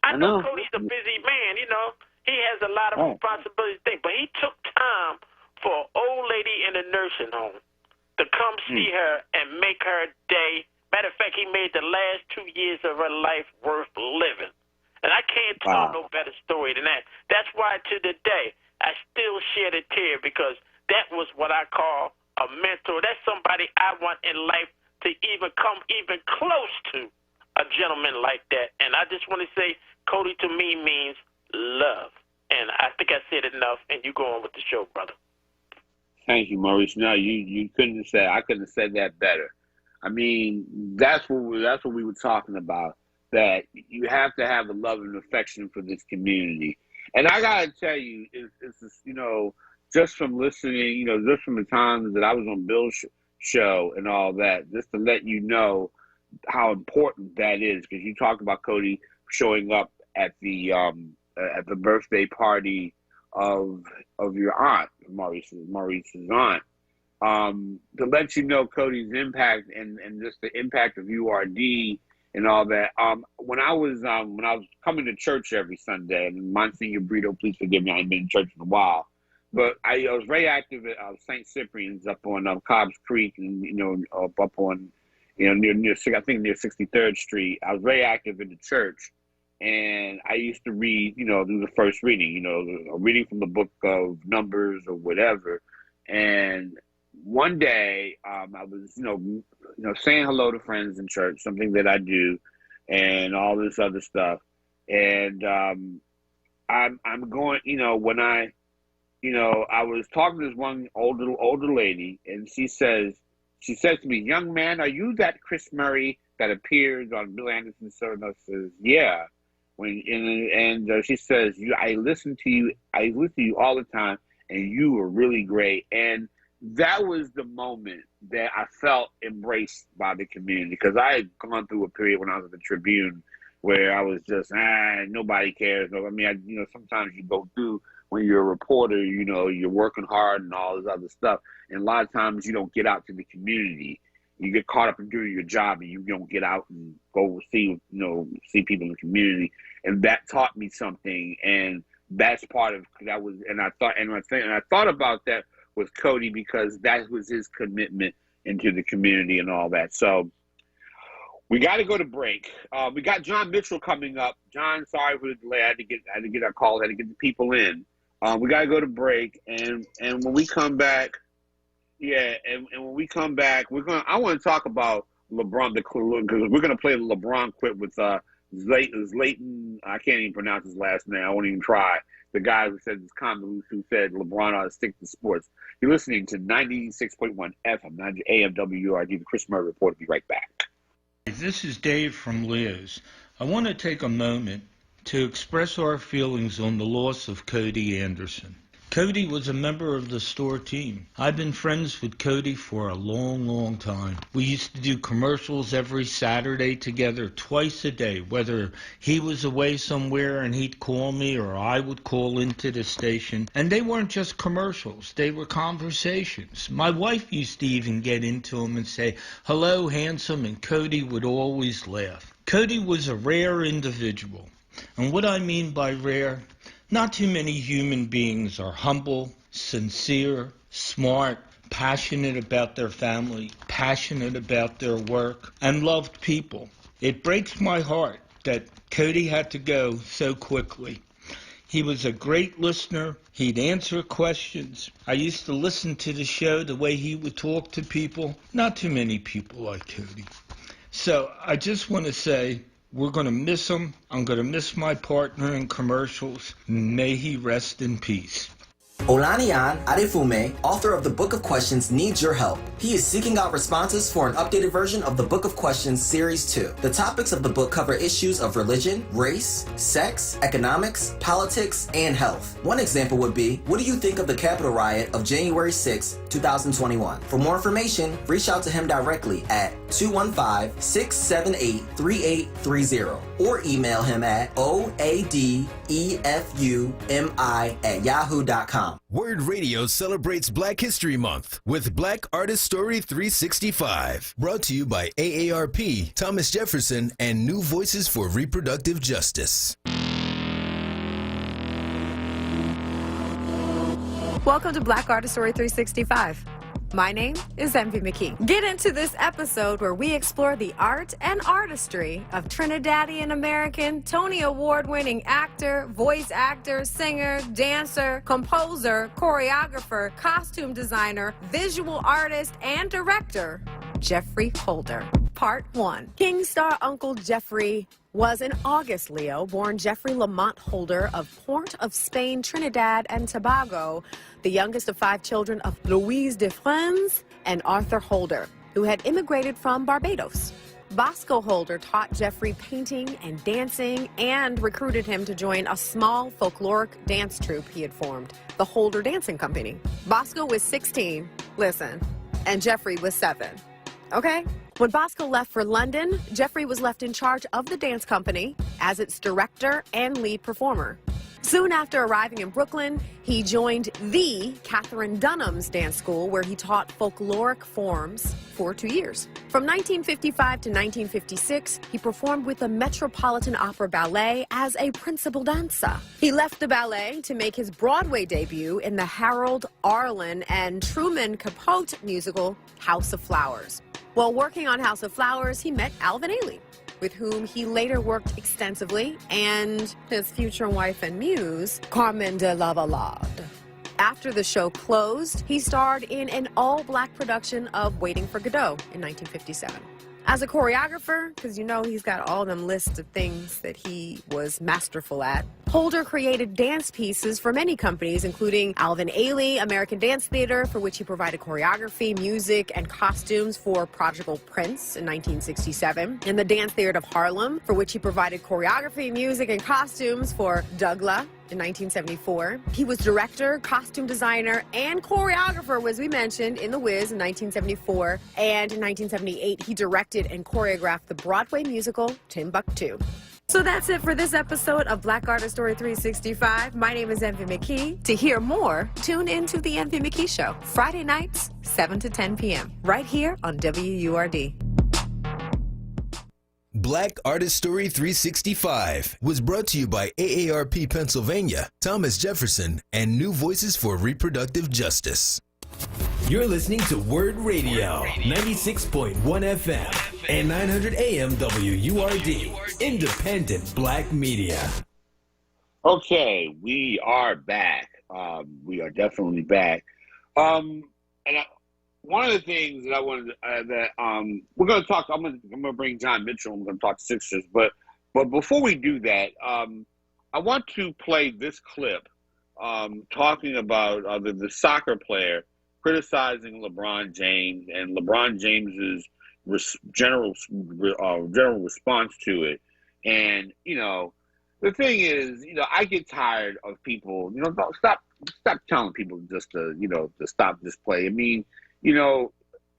I know Cody's a busy man, He has a lot of responsibilities, but he took time for an old lady in a nursing home to come see her and make her day. Matter of fact, he made the last 2 years of her life worth living. And I can't tell no better story than that. That's why to the day, I still shed a tear because that was what I call a mentor. That's somebody I want in life to even come even close to a gentleman like that. And I just want to say, Cody to me means love. And I think I said enough, and you go on with the show, brother. Thank you, Maurice. No, you couldn't have said. I couldn't have said that better. I mean, that's what we were talking about. That you have to have a love and affection for this community. And I gotta tell you, it's just from listening, just from the times that I was on Bill's show and all that, just to let you know how important that is. Because you talk about Cody showing up at the birthday party of your aunt, Maurice's aunt, to let you know Cody's impact and just the impact of URD and all that. When I was coming to church every Sunday, and Monsignor Brito, please forgive me, I ain't been in church in a while, but I was very active at St. Cyprian's up on Cobb's Creek, and up on near I think near 63rd Street. I was very active in the church. And I used to read, do the first reading, a reading from the book of Numbers or whatever. And one day, I was, saying hello to friends in church, something that I do, and all this other stuff. And I'm going, when I was talking to this one older lady, and she says to me, "Young man, are you that Chris Murray that appears on Bill Anderson's show?" And I says, "Yeah." She says, I listen to you all the time, and you are really great. And that was the moment that I felt embraced by the community, because I had gone through a period when I was at the Tribune where I was just, nobody cares. I mean, sometimes you go through when you're a reporter, you're working hard and all this other stuff. And a lot of times you don't get out to the community. You get caught up in doing your job and you don't get out and go see people in the community. And that taught me something. And that's part of that was, and I thought about that with Cody, because that was his commitment into the community and all that. So we got to go to break. We got John Mitchell coming up. John, sorry for the delay. I had to get our call. I had to get the people in. We got to go to break, and when we come back, and when we come back, I want to talk about LeBron, because we're going to play the LeBron quit with Zlatan. I can't even pronounce his last name. I won't even try. The guy who said this comment, who said LeBron ought to stick to sports. You're listening to 96.1 FM, 90 AM WURD, the Chris Murray Report. Be right back. This is Dave from Liz. I want to take a moment to express our feelings on the loss of Cody Anderson. Cody was a member of the store team. I've been friends with Cody for a long, long time. We used to do commercials every Saturday together, twice a day, whether he was away somewhere and he'd call me or I would call into the station. And they weren't just commercials, they were conversations. My wife used to even get into them and say, "Hello, handsome," and Cody would always laugh. Cody was a rare individual. And what I mean by rare, not too many human beings are humble, sincere, smart, passionate about their family, passionate about their work, and loved people. It breaks my heart that Cody had to go so quickly. He was a great listener. He'd answer questions. I used to listen to the show, the way he would talk to people. Not too many people like Cody. So I just want to say, we're going to miss him. I'm going to miss my partner in commercials. May he rest in peace. Olaniyan Adefume, author of the Book of Questions, needs your help. He is seeking out responses for an updated version of the Book of Questions Series 2. The topics of the book cover issues of religion, race, sex, economics, politics, and health. One example would be, what do you think of the Capitol riot of January 6, 2021? For more information, reach out to him directly at 215-678-3830 or email him at oadefumi@yahoo.com. WURD Radio celebrates Black History Month with Black Artist Story 365. Brought to you by AARP, Thomas Jefferson, and New Voices for Reproductive Justice. Welcome to Black Artist Story 365. My name is Envy McKee. Get into this episode where we explore the art and artistry of Trinidadian American, Tony Award-winning actor, voice actor, singer, dancer, composer, choreographer, costume designer, visual artist, and director, Jeffrey Holder. Part 1. King star Uncle Jeffrey was an August Leo, born Jeffrey Lamont Holder of Port of Spain, Trinidad and Tobago, the youngest of 5 children of Louise de France and Arthur Holder, who had immigrated from Barbados. Bosco Holder taught Jeffrey painting and dancing and recruited him to join a small folkloric dance troupe he had formed, the Holder Dancing Company. Bosco was 16, listen, and Jeffrey was 7. Okay? When Bosco left for London, Jeffrey was left in charge of the dance company as its director and lead performer. Soon after arriving in Brooklyn, he joined the Catherine Dunham's dance school, where he taught folkloric forms for 2 years. From 1955 to 1956, he performed with the Metropolitan Opera Ballet as a principal dancer. He left the ballet to make his Broadway debut in the Harold Arlen and Truman Capote musical House of Flowers. While working on House of Flowers, he met Alvin Ailey, with whom he later worked extensively, and his future wife and muse, Carmen de Lavallade. After the show closed, he starred in an all-black production of Waiting for Godot in 1957. As a choreographer, because you know he's got all them lists of things that he was masterful at, Holder created dance pieces for many companies, including Alvin Ailey, American Dance Theater, for which he provided choreography, music, and costumes for Prodigal Prince in 1967, and the Dance Theater of Harlem, for which he provided choreography, music, and costumes for Dougla In 1974, he was director, costume designer, and choreographer, as we mentioned, in The Wiz in 1974. And in 1978, he directed and choreographed the Broadway musical Timbuktu. So that's it for this episode of Black Artist Story 365. My name is Envy McKee. To hear more, tune into The Envy McKee Show, Friday nights, 7 to 10 p.m., right here on WURD. Black Artist Story 365 was brought to you by AARP Pennsylvania, Thomas Jefferson, and New Voices for Reproductive Justice. You're listening to WURD Radio, 96.1 FM and 900 AM WURD, independent black media. Okay, we are back. We are definitely back. One of the things that I wanted we're going to talk. I'm going to bring John Mitchell. I'm going to talk Sixers, but before we do that, I want to play this clip talking about the soccer player criticizing LeBron James and LeBron James's general response to it. And the thing is, I get tired of people. Stop telling people just to stop this play. I mean.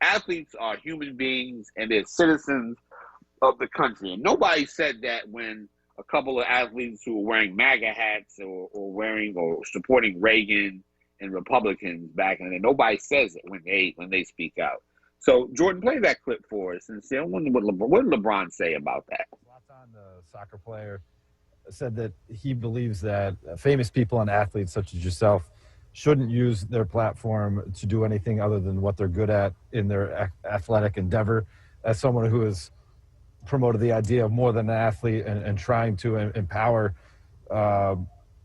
Athletes are human beings and they're citizens of the country. And nobody said that when a couple of athletes who were wearing MAGA hats or supporting Reagan and Republicans back in the day. Nobody says it when they speak out. So, Jordan, play that clip for us and say, what did LeBron say about that? Zlatan, the soccer player, said that he believes that famous people and athletes such as yourself shouldn't use their platform to do anything other than what they're good at in their athletic endeavor. As someone who has promoted the idea of more than an athlete and trying to empower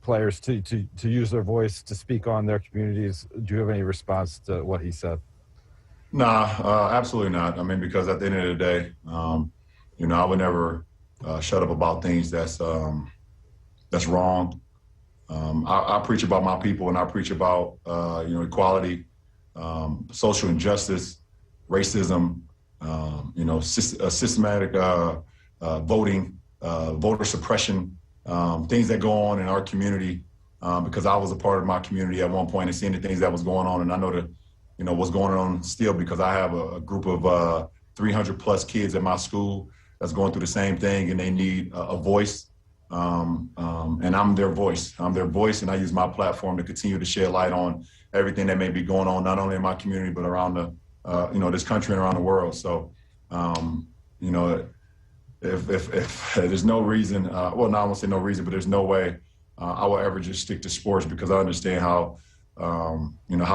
players to use their voice to speak on their communities, do you have any response to what he said? Nah, absolutely not. I mean, because at the end of the day, I would never shut up about things that's wrong. I preach about my people, and I preach about equality, social injustice, racism, systematic voting, voter suppression, things that go on in our community. Because I was a part of my community at one point and seeing the things that was going on, and I know what's going on still because I have a group of 300 plus kids at my school that's going through the same thing, and they need a voice. And I'm their voice. And I use my platform to continue to shed light on everything that may be going on, not only in my community, but around this country and around the world. So, if there's no reason, I won't say no reason, but there's no way I will ever just stick to sports because I understand how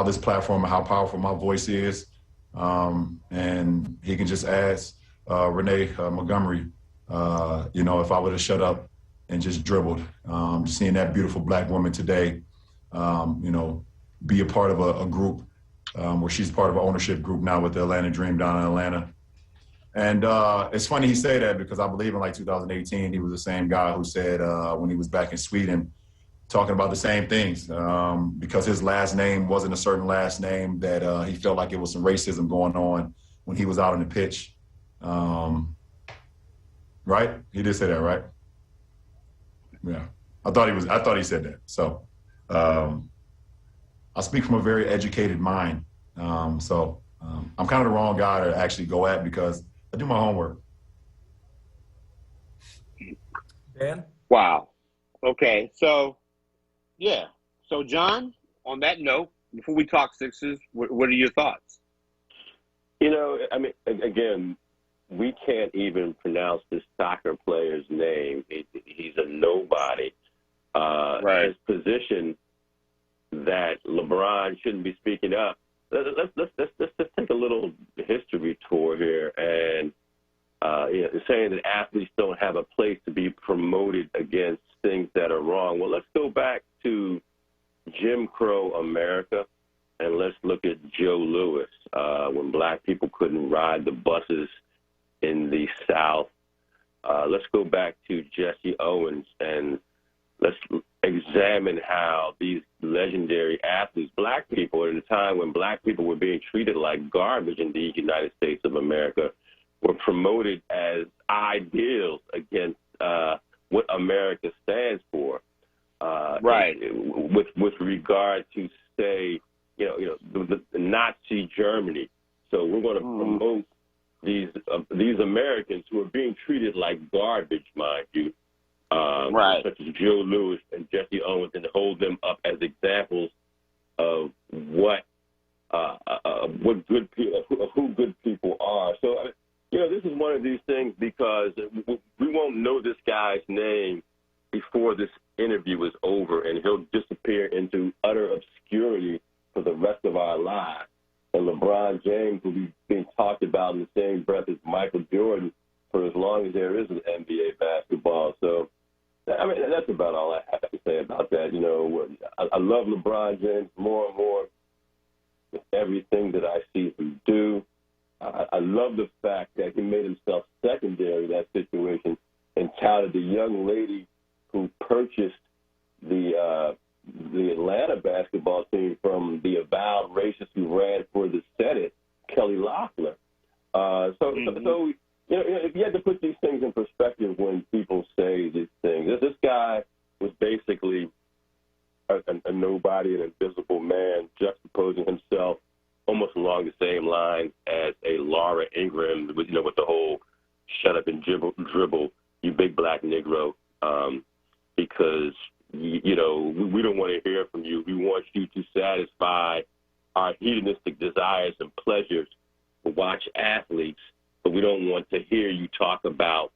this platform and how powerful my voice is. And he can just ask Renee Montgomery, if I would have shut up and just dribbled. Seeing that beautiful black woman today, be a part of a group where she's part of an ownership group now with the Atlanta Dream down in Atlanta. And it's funny he say that because I believe in 2018, he was the same guy who said when he was back in Sweden, talking about the same things because his last name wasn't a certain last name that he felt like it was some racism going on when he was out on the pitch. Right? He did say that, right? Yeah, I thought he said that. So I speak from a very educated mind. I'm kind of the wrong guy to actually go at because I do my homework. Dan? Wow. Okay. So, yeah. So, John, on that note, before we talk Sixers, what are your thoughts? I mean, again, we can't even pronounce this soccer player's name. He's a nobody. Right. His position that LeBron shouldn't be speaking up. Let's take a little history tour here, and saying that athletes don't have a place to be promoted against things that are wrong. Well, let's go back to Jim Crow America, and let's look at Joe Louis when black people couldn't ride the buses in the South. Let's go back to Jesse Owens, and let's examine how these legendary athletes, black people, at a time when black people were being treated like garbage in the United States of America, were promoted as ideals against what America stands for. Right. With regard to, say, the Nazi Germany. So we're going to promote these Americans who are being treated like garbage, mind you, such as Joe Louis and Jesse Owens, and hold them up as examples of what good people, of who good people are. So, this is one of these things, because we won't know this guy's name before this interview is over, and he'll disappear into utter obscurity for the rest of our lives. And LeBron James will be being talked about in the same breath as Michael Jordan for as long as there is an NBA basketball. So, that's about all I have to say about that. I love LeBron James more and more with everything that I see him do. I love the fact that he made himself secondary to that situation and touted the young lady who purchased the Atlanta basketball team from the avowed racist who ran for the Senate, Kelly Loeffler. So if you had to put these things in perspective when people say these things, this guy was basically a nobody, an invisible man, juxtaposing himself almost along the same lines as a Laura Ingraham, with the whole "shut up and dribble, you big black Negro," because we don't want to hear from you. We want you to satisfy our hedonistic desires and pleasures to watch athletes, but we don't want to hear you talk about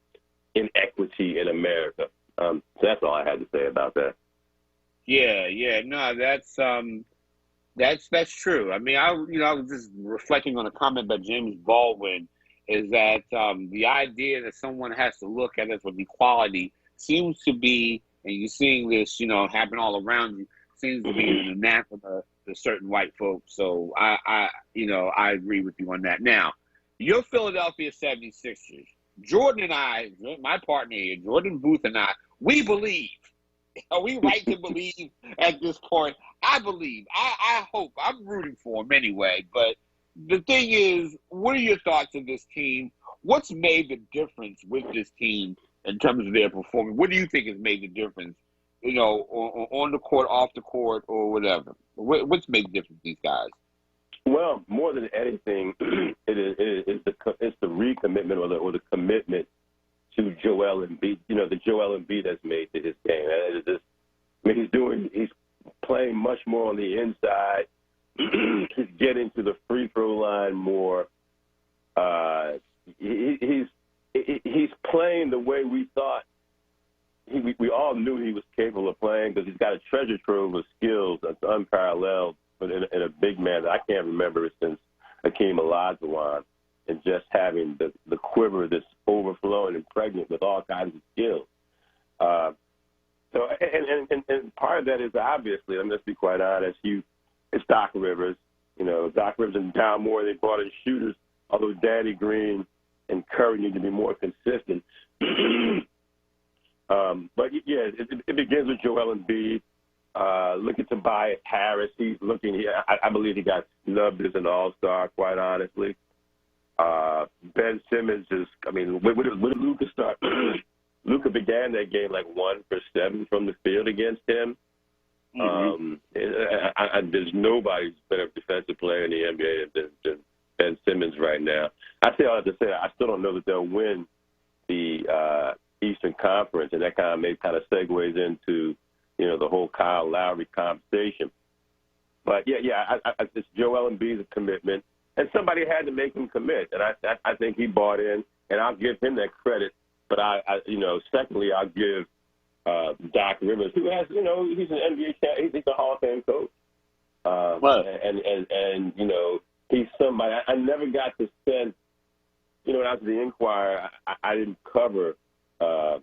inequity in America. So that's all I had to say about that. Yeah, no, that's true. I mean, I was just reflecting on a comment by James Baldwin, is that the idea that someone has to look at us with equality seems to be, and you're seeing this, happen all around you, seems to be an anathema to certain white folks. So I agree with you on that. Now, your Philadelphia 76ers, Jordan and I, my partner here, Jordan Booth and I, we believe. Are we right to believe at this point? I believe. I hope. I'm rooting for him anyway. But the thing is, what are your thoughts of this team? What's made the difference with this team in terms of their performance? What do you think has made the difference, on the court, off the court, or whatever? What's made the difference with these guys? Well, more than anything, it's the recommitment or the commitment to Joel Embiid. The Joel Embiid has made to his game. He's playing much more on the inside. He's getting to the free throw line more. He's playing the way we thought. We all knew he was capable of playing, because he's got a treasure trove of skills that's unparalleled, but in a big man that I can't remember since Hakeem Olajuwon, and just having the quiver that's overflowing and pregnant with all kinds of skills. And part of that is, obviously, let's be quite honest, it's Doc Rivers. Doc Rivers and Don Moore, they brought in shooters, although Danny Green and Curry need to be more consistent. But, yeah, it begins with Joel Embiid. Look at Tobias Harris. He's looking – I believe he got snubbed as an all-star, quite honestly. Ben Simmons where did Luka start? Luka began that game like 1 for 7 from the field against him. There's nobody who's better defensive player in the NBA than Ben Simmons right now. I say all that to say I still don't know that they'll win the Eastern Conference, and that kind of segues into the whole Kyle Lowry conversation. But it's Joel Embiid's commitment, and somebody had to make him commit, and I think he bought in, and I'll give him that credit. But secondly, I'll give Doc Rivers, who has, he's an NBA champion, he's a Hall of Fame coach, and he's somebody. I never got the sense, when I was at the Inquirer, I didn't cover. I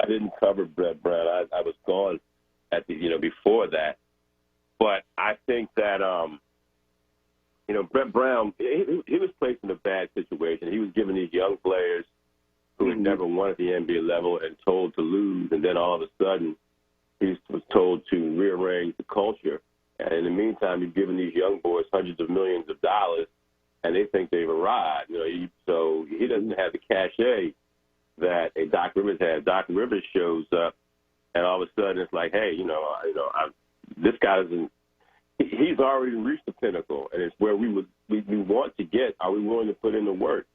didn't cover Brett Brown. I was gone at the before that, but I think that Brett Brown, he was placed in a bad situation. He was giving these young players who had never won at the NBA level and told to lose, and then all of a sudden he was told to rearrange the culture. And in the meantime, he's giving these young boys hundreds of millions of dollars, and they think they've arrived. So he doesn't have the cachet that a Doc Rivers had. Doc Rivers shows up and all of a sudden it's like, hey, this guy doesn't. He's already reached the pinnacle, and it's where we want to get. Are we willing to put in the work?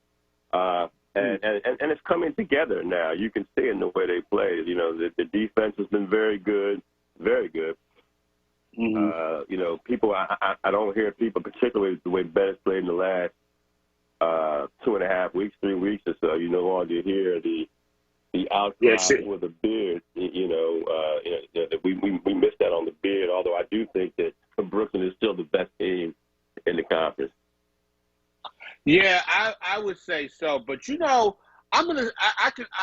And it's coming together now. You can see in the way they play. The defense has been very good, very good. People. I don't hear people, particularly the way Ben has played in the last 2.5 weeks, 3 weeks or so. You no longer hear the outcry with the beard. We missed that on the beard. Although I do think that Brooklyn is still the best team in the conference. Yeah, I would say so. But I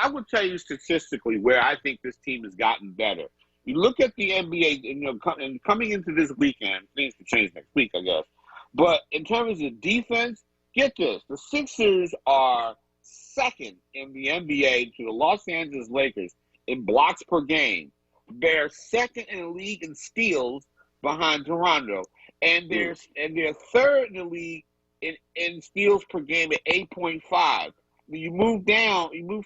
would tell you statistically where I think this team has gotten better. You look at the NBA, and coming into this weekend, things could change next week, I guess. But in terms of defense, get this: the Sixers are second in the NBA to the Los Angeles Lakers in blocks per game. They're second in the league in steals behind Toronto, and they're third in the league in steals per game at 8.5. When you move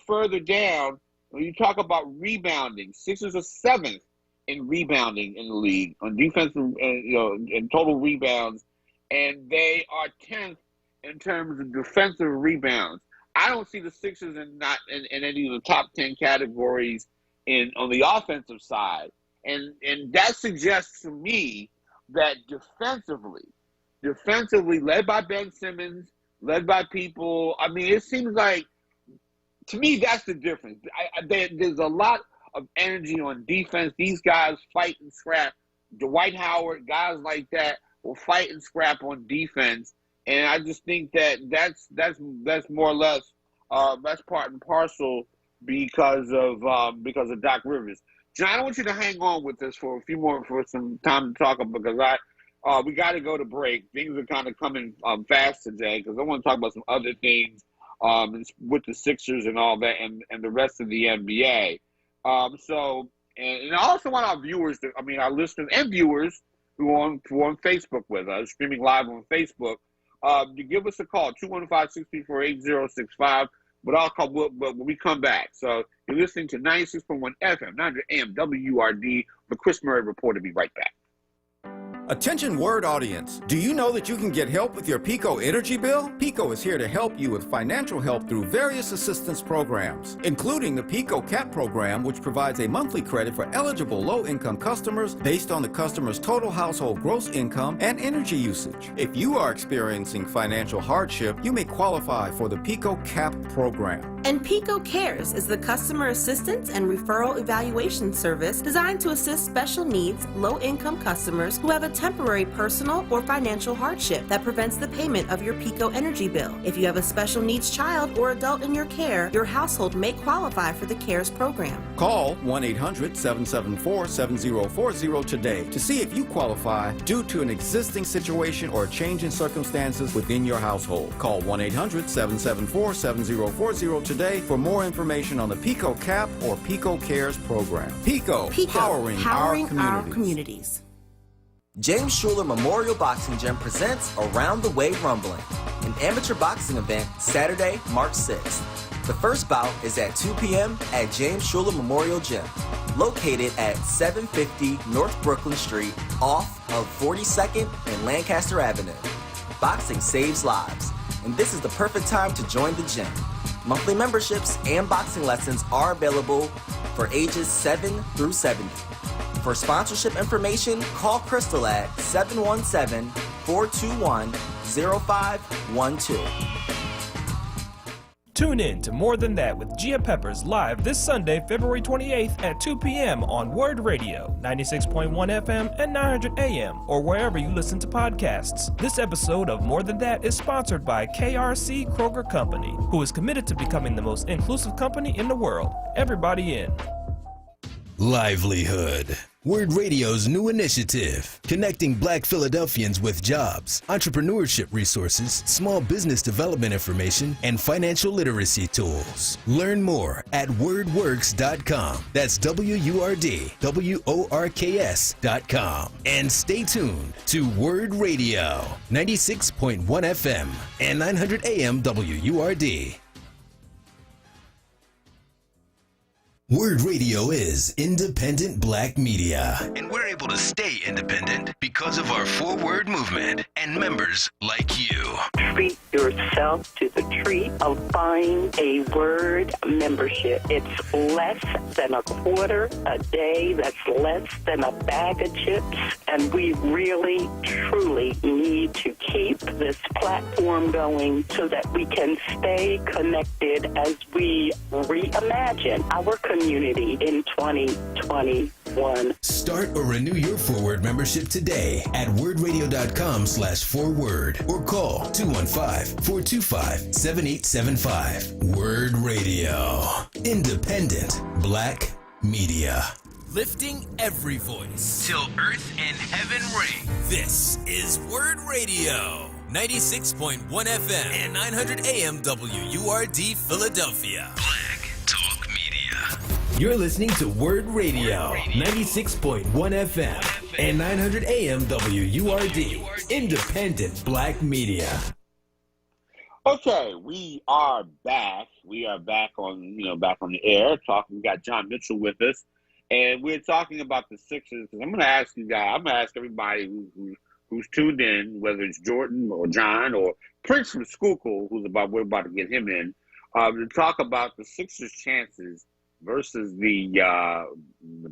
further down, when you talk about rebounding, Sixers are seventh in rebounding in the league on defensive, in total rebounds, and they are 10th in terms of defensive rebounds. I don't see the Sixers in any of the top 10 categories on the offensive side. And that suggests to me that defensively, led by Ben Simmons, led by people, it seems like, to me, that's the difference. There's a lot of energy on defense. These guys fight and scrap. Dwight Howard, guys like that will fight and scrap on defense. And I just think that's more or less that's part and parcel because of Doc Rivers. John, I want you to hang on with us for some time to talk about, because we got to go to break. Things are kind of coming fast today because I want to talk about some other things with the Sixers and all that, and the rest of the NBA. And I also want our viewers, our listeners and viewers who are on Facebook with us, streaming live on Facebook, to give us a call, 215-634-8065. But I'll call when we come back. So you're listening to 96.1 FM, 900 AM, WURD, the Chris Murray Report. Will be right back. Attention WURD audience, do you know that you can get help with your PICO energy bill? PICO is here to help you with financial help through various assistance programs, including the PICO CAP program, which provides a monthly credit for eligible low-income customers based on the customer's total household gross income and energy usage. If you are experiencing financial hardship, you may qualify for the PICO CAP program. And PICO Cares is the customer assistance and referral evaluation service designed to assist special needs, low-income customers who have a temporary personal or financial hardship that prevents the payment of your PICO energy bill. If you have a special needs child or adult in your care, your household may qualify for the CARES program. Call 1-800-774-7040 today to see if you qualify due to an existing situation or a change in circumstances within your household. Call 1-800-774-7040 today for more information on the PICO CAP or PICO CARES program. PICO, powering our communities. James Schuler Memorial Boxing Gym presents Around the Way Rumbling, an amateur boxing event Saturday, March 6th. The first bout is at 2 p.m. at James Schuler Memorial Gym, located at 750 North Brooklyn Street off of 42nd and Lancaster Avenue. Boxing saves lives, and this is the perfect time to join the gym. Monthly memberships and boxing lessons are available for ages 7 through 70. For sponsorship information, call Crystal at 717-421-0512. Tune in to More Than That with Gia Peppers live this Sunday, February 28th at 2 p.m. on WURD Radio, 96.1 FM and 900 AM, or wherever you listen to podcasts. This episode of More Than That is sponsored by KRC Kroger Company, who is committed to becoming the most inclusive company in the world. Everybody in. Livelihood. WURD Radio's new initiative, connecting Black Philadelphians with jobs, entrepreneurship resources, small business development information, and financial literacy tools. Learn more at wordworks.com. That's WURDWORKS.com. And stay tuned to WURD Radio, 96.1 FM and 900 AM WURD. WURD Radio is independent black media. And we're able to stay independent because of our onWURD movement and members like you. Treat yourself to the treat of buying a WURD membership. It's less than a quarter a day. That's less than a bag of chips. And we really, truly need to keep this platform going so that we can stay connected as we reimagine our community in 2021. Start or renew your onWURD membership today at wordradio.com/4word or call 215-425-7875. WURD Radio. Independent black media. Lifting every voice till earth and heaven ring. This is WURD Radio. 96.1 FM and 900 AM WURD Philadelphia. Black Talk Media. You're listening to WURD Radio, 96.1 FM and 900 AM WURD. Independent black media. Okay, we are back. We are back on the air talking. We got John Mitchell with us, and we're talking about the Sixers. I'm going to ask you guys. I'm going to ask everybody who's tuned in, whether it's Jordan or John or Prince from Schuylkill, we're about to get him in, to talk about the Sixers' chances versus the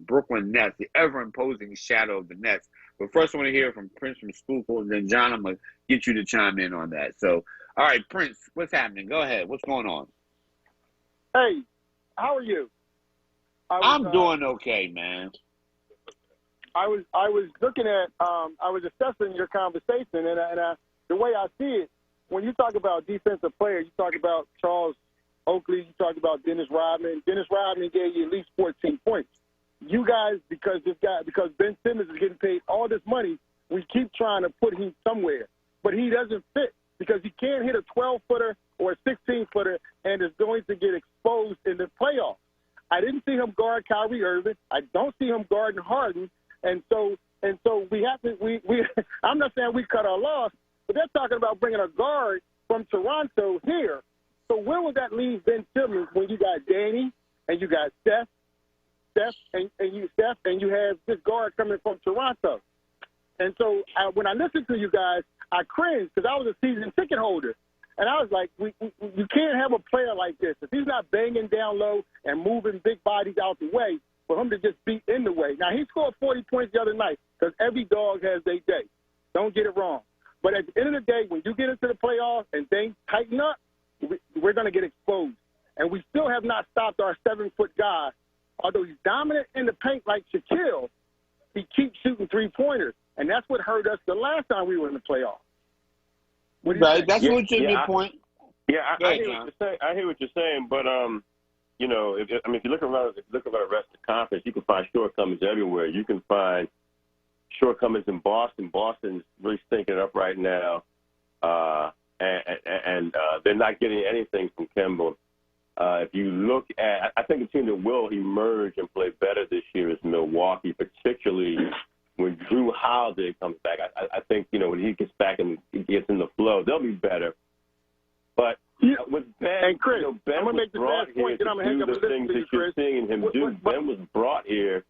Brooklyn Nets, the ever-imposing shadow of the Nets. But first, I want to hear from Prince from Schuylkill, and then John, I'm going to get you to chime in on that. So, all right, Prince, what's happening? Go ahead. What's going on? Hey, how are you? I'm doing okay, man. I was looking at I was assessing your conversation, and the way I see it, when you talk about defensive players, you talk about Charles Oakley, you talk about Dennis Rodman. Dennis Rodman gave you at least 14 points. You guys, because Ben Simmons is getting paid all this money, we keep trying to put him somewhere, but he doesn't fit because he can't hit a 12-footer or a 16-footer and is going to get exposed in the playoffs. I didn't see him guard Kyrie Irving. I don't see him guarding Harden. And so we have to. I'm not saying we cut our loss, but they're talking about bringing a guard from Toronto here. So where would that leave Ben Simmons when you got Danny and you got Steph and you have this guard coming from Toronto? And so when I listened to you guys, I cringed because I was a season ticket holder. And I was like, you can't have a player like this. If he's not banging down low and moving big bodies out the way, for him to just be in the way. Now, he scored 40 points the other night because every dog has their day. Don't get it wrong. But at the end of the day, when you get into the playoffs and things tighten up, we're going to get exposed. And we still have not stopped our 7-foot guy. Although he's dominant in the paint like Shaquille, he keeps shooting three-pointers. And that's what hurt us the last time we were in the playoffs. Right, that's what your point. Yeah, I hear what you're saying, but you know, if you look around the rest of the conference, you can find shortcomings everywhere. You can find shortcomings in Boston. Boston's really stinking up right now, and they're not getting anything from Kemba. If you look at, I think a team that will emerge and play better this year is Milwaukee, particularly when Drew Holiday comes back. I think, you know, when he gets back and he gets in the flow, they'll be better. But with Ben, and Chris, you know, Ben I'm gonna was make this brought last here point, to then I'm gonna hang do up and the listen things to you, that you're Chris. seeing him do. Ben was brought here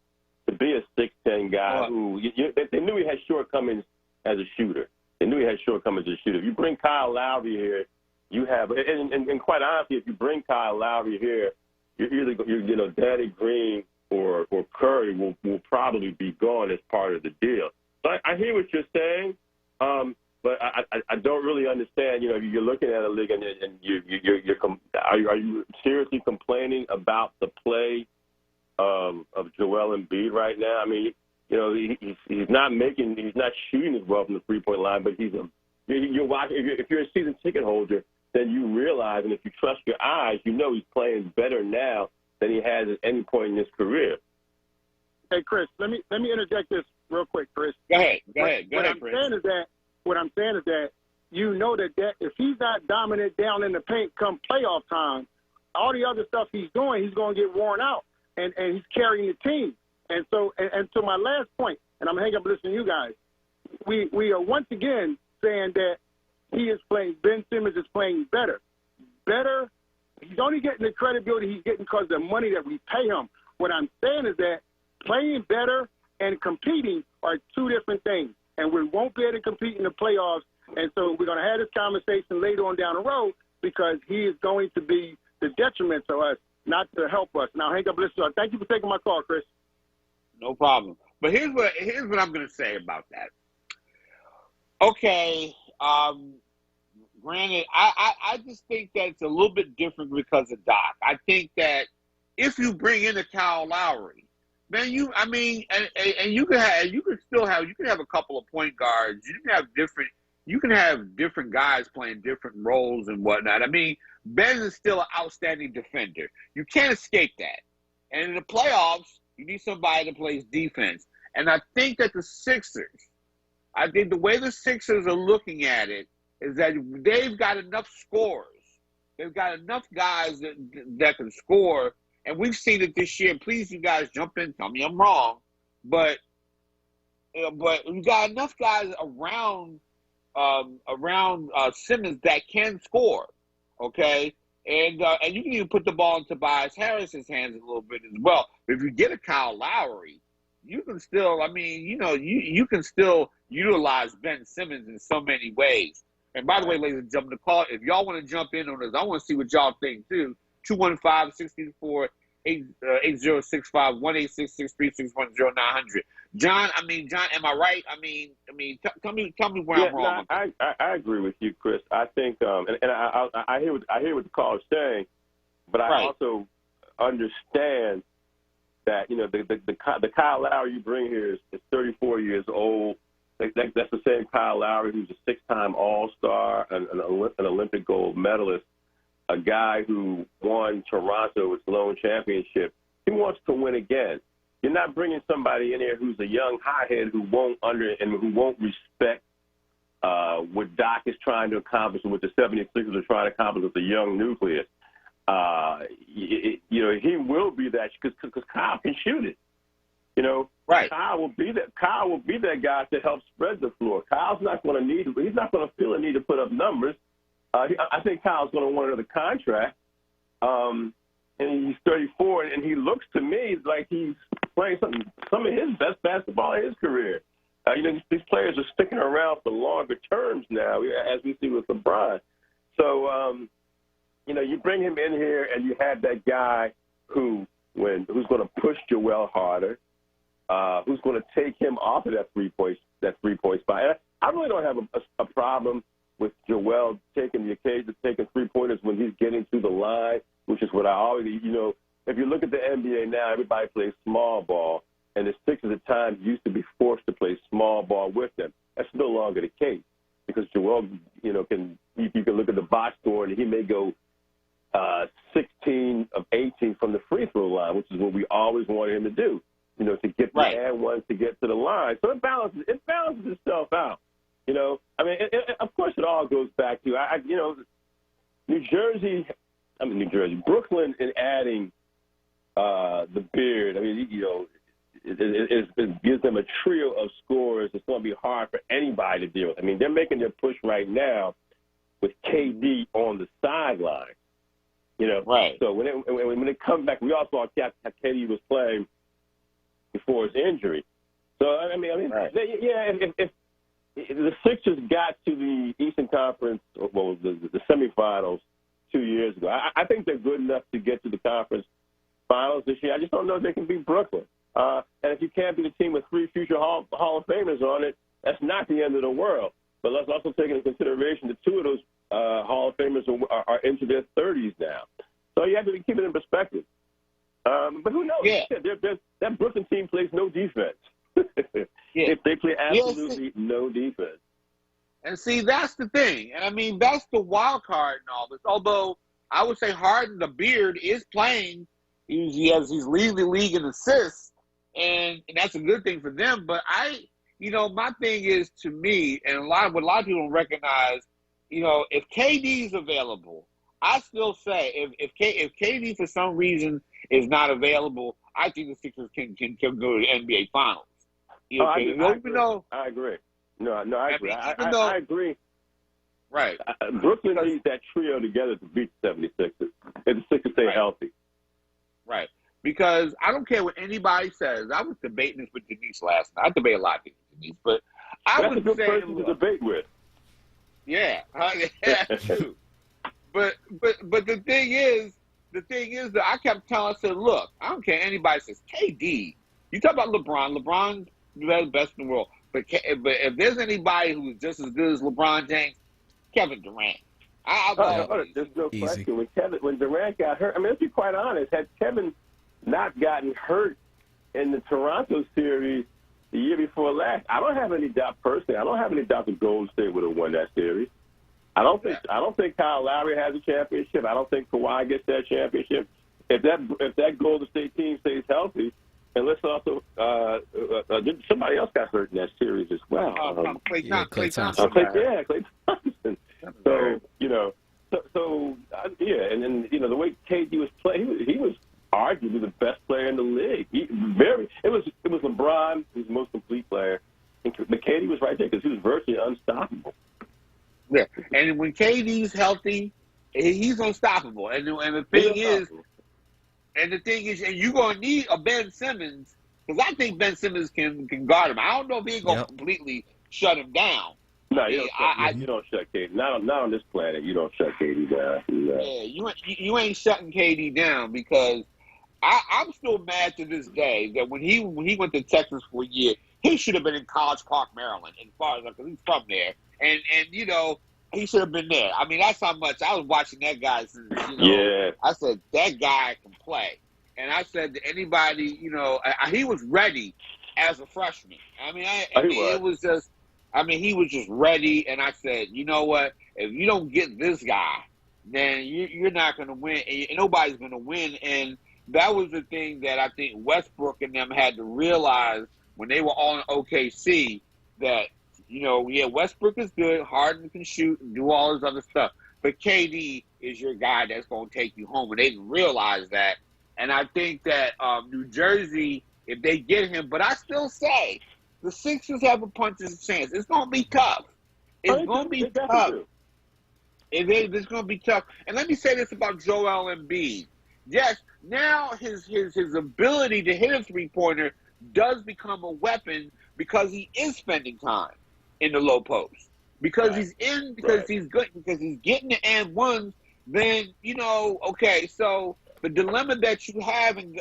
to be a 6'10" guy who they knew he had shortcomings as a shooter. They knew he had shortcomings as a shooter. If you bring Kyle Lowry here, you have, and quite honestly, if you bring Kyle Lowry here, you're either, you know, Danny Green or Curry will probably be gone as part of the deal. So I hear what you're saying, but I don't really understand. You know, you're looking at a league and are you seriously complaining about the play of Joel Embiid right now? I mean, you know, he's not shooting as well from the 3-point line, but you're watching. If you're a season ticket holder, then you realize, and if you trust your eyes, you know he's playing better now than he has at any point in his career. Hey, Chris, let me interject this real quick, Chris. Go ahead, Chris. What I'm saying is that you know that if he's not dominant down in the paint come playoff time, all the other stuff he's doing, he's going to get worn out, and he's carrying the team. And so, and to my last point, and I'm hanging up listening to you guys, we are once again saying that he is playing, Ben Simmons is playing better He's only getting the credibility he's getting because of the money that we pay him. What I'm saying is that playing better and competing are two different things, and we won't be able to compete in the playoffs. And so we're going to have this conversation later on down the road because he is going to be the detriment to us, not to help us. Now, hang up, listen. Thank you for taking my call, Chris. No problem. But here's what I'm going to say about that. Okay, granted, I just think that it's a little bit different because of Doc. I think that if you bring in a Kyle Lowry, man, you can have a couple of point guards. You can have different guys playing different roles and whatnot. I mean, Ben is still an outstanding defender. You can't escape that. And in the playoffs, you need somebody that plays defense. And I think that the way the Sixers are looking at it is that they've got enough scorers. They've got enough guys that can score. And we've seen it this year. Please, you guys jump in. Tell me I'm wrong. But we've got enough guys around Simmons that can score. Okay? And you can even put the ball in Tobias Harris's hands a little bit as well. If you get a Kyle Lowry, you can still, you can still utilize Ben Simmons in so many ways. And by the way, ladies and gentlemen, if y'all want to jump in on this, I want to see what y'all think too. 215-634-8065, 1-866-361-0900. John, am I right? Tell me where I'm wrong. No, I agree with you, Chris. I think, I hear what the caller's saying, but I also understand that the Kyle Lowry you bring here is 34 years old. That's the same Kyle Lowry who's a 6-time All-Star, an Olympic gold medalist, a guy who won Toronto its lone championship. He wants to win again. You're not bringing somebody in here who's a young hothead who won't respect what Doc is trying to accomplish and what the 76ers are trying to accomplish with the young nucleus. He will be that because Kyle can shoot it. Right. Kyle will be that guy to help spread the floor. Kyle's not going to feel a need to put up numbers. I think Kyle's going to want another contract. And he's 34, and he looks to me like he's playing some of his best basketball in his career. These players are sticking around for longer terms now, as we see with LeBron. So, you bring him in here, and you have that guy who's going to push Joel harder, who's going to take him off of that three-point spot. And I really don't have a problem with Joel taking the occasion of taking three-pointers when he's getting to the line, which is what I always, if you look at the NBA now, everybody plays small ball, and the Sixers at times used to be forced to play small ball with them. That's no longer the case because Joel, you can look at the box score, and he may go 16 of 18 from the free throw line, which is what we always wanted him to do, to get the and ones to get to the line. So it balances itself out. Of course, it all goes back to Brooklyn, in adding the Beard. It gives them a trio of scorers. It's going to be hard for anybody to deal with. They're making their push right now with KD on the sideline. Right. So when it comes back, we all saw how KD was playing before his injury. So if the Sixers got to the Eastern Conference, the semifinals 2 years ago, I think they're good enough to get to the conference finals this year. I just don't know if they can beat Brooklyn. And if you can't beat a team with 3 future Hall of Famers on it, that's not the end of the world. But let's also take into consideration that 2 of those Hall of Famers are into their 30s now. So you have to keep it in perspective. But who knows? Yeah. That Brooklyn team plays no defense. If they play absolutely no defense. And see, that's the thing. And that's the wild card in all this. Although I would say Harden, the Beard, is playing. He's leading the league in assists, and that's a good thing for them. But my thing is, to me, and what a lot of people don't recognize, if KD's available, I still say if KD for some reason is not available, I think the Sixers can go to the NBA Finals. I agree. No, I agree. I agree. Right. Brooklyn needs that trio together to beat the 76ers. If the Sixers stay healthy. Right. Because I don't care what anybody says. I was debating this with Denise last night. I debate a lot with Denise, but I That's would a good say, person to debate with. Yeah, that's true. But the thing is that I kept telling, I said, look, I don't care anybody says KD. You talk about LeBron. LeBron's the best in the world. But if there's anybody who's just as good as LeBron James, Kevin Durant. There's no question. When Durant got hurt, I mean, let's be quite honest. Had Kevin not gotten hurt in the Toronto series the year before last, I don't have any doubt personally. I don't have any doubt that Golden State would have won that series. I don't think Kyle Lowry has a championship. I don't think Kawhi gets that championship. If that Golden State team stays healthy, and let's also somebody else got hurt in that series as well. Klay Thompson. Klay Thompson. So and then the way KD was playing, he was arguably the best player in the league. It was LeBron, who's the most complete player, and KD was right there because he was virtually unstoppable. Yeah, and when KD's healthy, he's unstoppable. And the thing is, and you're gonna need a Ben Simmons, because I think Ben Simmons can guard him. I don't know if he's gonna completely shut him down. No, you don't shut KD. Not on this planet. You don't shut KD down. Yeah, you ain't shutting KD down, because I'm still mad to this day that when he went to Texas for a year, he should have been in College Park, Maryland, as far as because he's from there, and he should have been there. I mean, that's how much I was watching that guy since I said that guy can play, and I said to anybody, he was ready as a freshman. I mean, he was just ready, and I said, you know what? If you don't get this guy, then you're not going to win, and nobody's going to win. And that was the thing that I think Westbrook and them had to realize when they were all in OKC, that, Westbrook is good, Harden can shoot and do all this other stuff, but KD is your guy that's going to take you home, and they didn't realize that. And I think that New Jersey, if they get him, but I still say the Sixers have a puncher's chance. It's going to be tough. It's going to be tough. It's going to be tough. And let me say this about Joel Embiid. Yes, now his ability to hit a three-pointer does become a weapon because he is spending time in the low post. Because he's good, because he's getting the and ones, then, okay, so the dilemma that you have in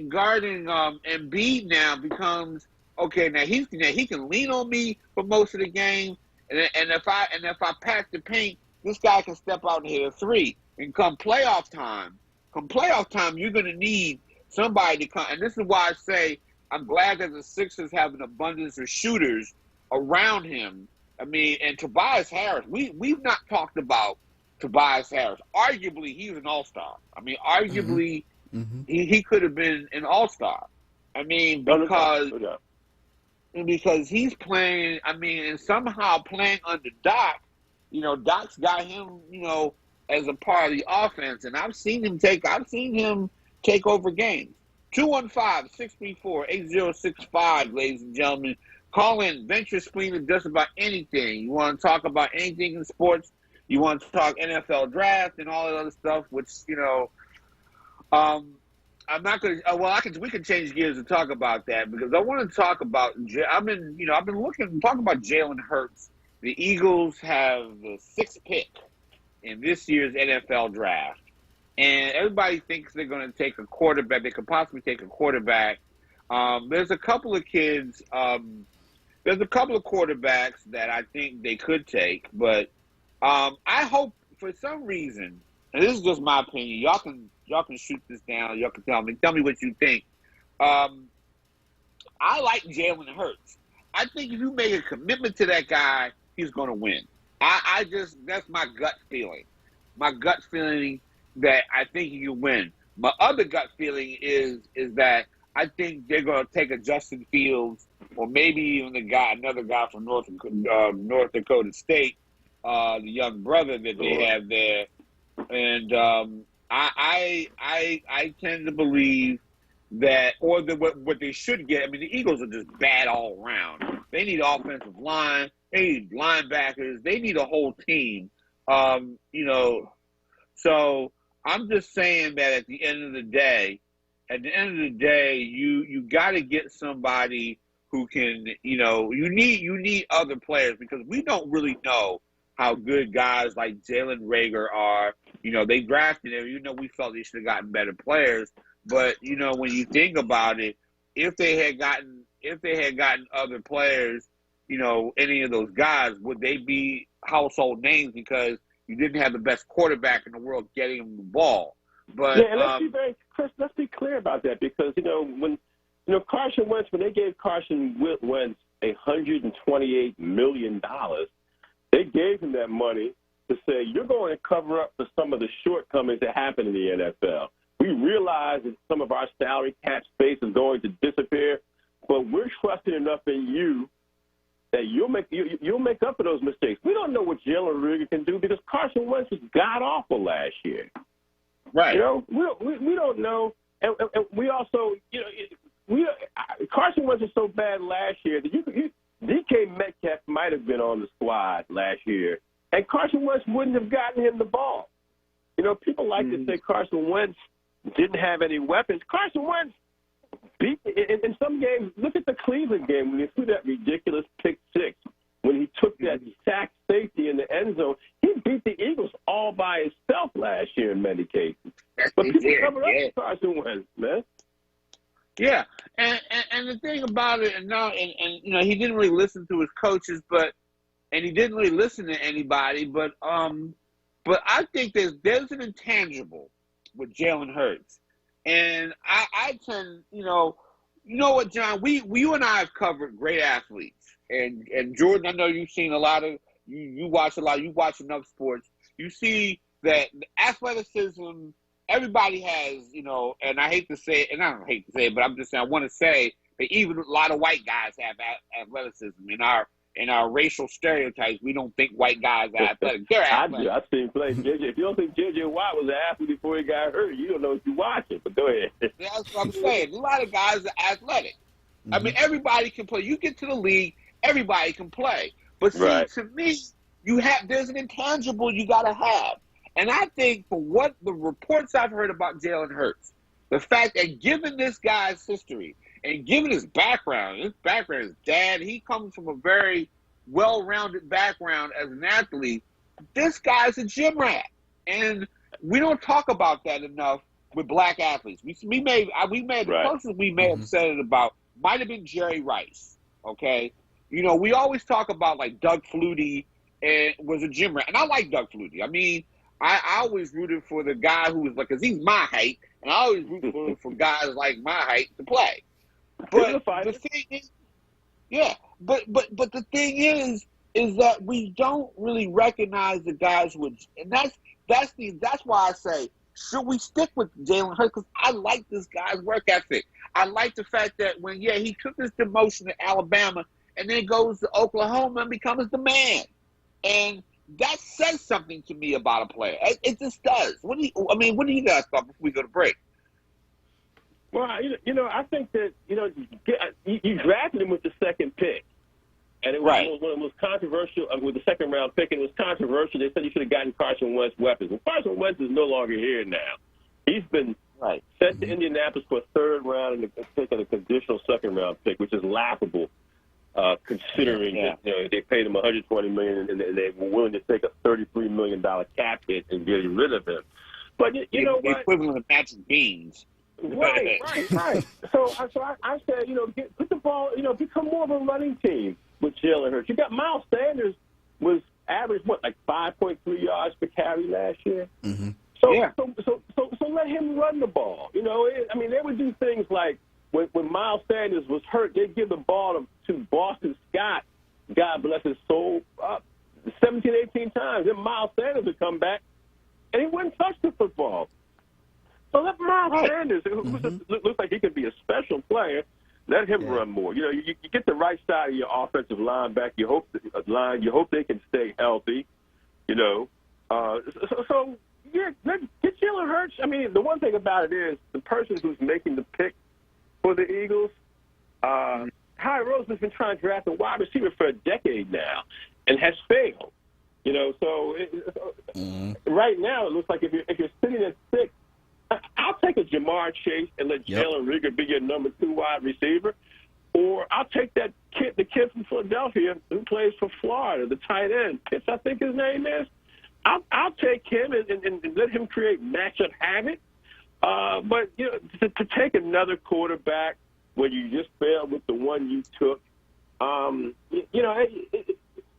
guarding Embiid now becomes, okay, now he can lean on me for most of the game, and if I pack the paint, this guy can step out and hit a three. And come playoff time, you're going to need somebody to come. And this is why I say I'm glad that the Sixers have an abundance of shooters around him. I mean, and Tobias Harris, we've not talked about Tobias Harris. Arguably, he's an all-star. I mean, arguably, he could have been an all-star. I mean, because he's playing, and somehow playing under Doc. Doc's got him, as a part of the offense, and I've seen him take over games. 215-634-8065, ladies and gentlemen. Call in, venture spleen of just about anything. You want to talk about anything in sports? You want to talk NFL draft and all that other stuff? Which I'm not going to. We can change gears and talk about that, because I want to talk about. I've been talking about Jalen Hurts. The Eagles have the 6th pick in this year's NFL draft, and everybody thinks they're going to take a quarterback. They could possibly take a quarterback. There's a couple of kids. There's a couple of quarterbacks that I think they could take, but I hope for some reason, and this is just my opinion. Y'all can shoot this down. Y'all can tell me what you think. I like Jalen Hurts. I think if you make a commitment to that guy, he's going to win. That's my gut feeling. My gut feeling that I think he can win. My other gut feeling is that I think they're going to take a Justin Fields, or maybe even another guy from North Dakota State, the young brother that they have there. And I tend to believe that, or what they should get. I mean, the Eagles are just bad all around. They need offensive line. They need linebackers. They need a whole team. You know, so I'm just saying that at the end of the day, you got to get somebody who can, you know, you need other players, because we don't really know how good guys like Jalen Reagor are. You know, they drafted him. You know, we felt they should have gotten better players. But, you know, when you think about it, if they had gotten other players, you know, any of those guys, would they be household names because you didn't have the best quarterback in the world getting them the ball? But yeah, and let's be clear about that, because, you know, when Carson Wentz, when they gave Carson Wentz $128 million, they gave him that money to say, you're going to cover up for some of the shortcomings that happen in the NFL. We realize that some of our salary cap space is going to disappear, but we're trusting enough in you that you'll make up for those mistakes. We don't know what Jalen Reagor can do, because Carson Wentz was god-awful last year. Right. You know, we don't know. And we also, you know, Carson Wentz was so bad last year that DK Metcalf might have been on the squad last year, and Carson Wentz wouldn't have gotten him the ball. You know, people like to say Carson Wentz didn't have any weapons. Carson Wentz beat in some games. Look at the Cleveland game when he threw that ridiculous pick six, when he took that sack safety in the end zone. He beat the Eagles all by himself last year in many cases. But people cover up for Carson Wentz, man. Yeah, and the thing about it, and you know, he didn't really listen to his coaches, and he didn't really listen to anybody, but I think there's an intangible with Jalen Hurts, and I tend, you know what, John, you and I have covered great athletes, and Jordan, I know you've seen a lot of, you watch enough sports, you see that the athleticism. Everybody has, you know, and I hate to say it, and I don't hate to say it, but I'm just saying, I want to say that even a lot of white guys have athleticism. In our racial stereotypes, we don't think white guys are athletic. They're athletic. I've seen play. If you don't think J.J. Watt was an athlete before he got hurt, you don't know what you're watching. But go ahead. That's what I'm saying. A lot of guys are athletic. Mm-hmm. I mean, everybody can play. You get to the league, everybody can play. But see, to me, there's an intangible you got to have. And I think for what the reports I've heard about Jalen Hurts, the fact that given this guy's history and given his background, his dad, he comes from a very well-rounded background as an athlete. This guy's a gym rat. And we don't talk about that enough with black athletes. We may the closest we may have said it about might have been Jerry Rice, okay? You know, we always talk about like Doug Flutie and was a gym rat. And I like Doug Flutie. I mean, I always rooted for the guy who was like, because he's my height, and I always root for guys like my height to play. But the thing is, but the thing is that we don't really recognize the guys who, and that's why I say, should we stick with Jalen Hurts? Because I like this guy's work ethic. I like the fact that when he took this demotion to Alabama and then goes to Oklahoma and becomes the man, and that says something to me about a player. It just does. What do you guys thought before we go to break? Well, you know, I think that, you know, you drafted him with the second pick. And it was controversial with the second round pick, and it was controversial. They said you should have gotten Carson Wentz weapons. Well, Carson Wentz is no longer here now. He's been sent to Indianapolis for a third round and taking a conditional second round pick, which is laughable. Considering that, you know, they paid him $120 million and they were willing to take a $33 million cap hit and get rid of him. But you know what? Equivalent of Patrick Beans. Right. So I said, you know, put the ball, you know, become more of a running team with Jalen Hurts. You got Miles Sanders was average like 5.3 yards per carry last year. Mm-hmm. So let him run the ball. You know, I mean, they would do things like, when Miles Sanders was hurt, they'd give the ball to Boston Scott, God bless his soul, 17, 18 times. Then Miles Sanders would come back, and he wouldn't touch the football. So let Miles Sanders, who looks like he could be a special player, let him run more. You know, you get the right side of your offensive line back. You hope they can stay healthy. You know, get Jalen Hurts. I mean, the one thing about it is the person who's making the pick for the Eagles. Howie Roseman's been trying to draft a wide receiver for a decade now and has failed. You know, so right now it looks like if you're sitting at 6, I'll take a Jamar Chase and let Jalen Reagor be your number 2 wide receiver. Or I'll take the kid from Philadelphia who plays for Florida, the tight end. Pitts, I think his name is. I'll take him and let him create matchup havoc. But, you know, to take another quarterback when you just failed with the one you took, you know,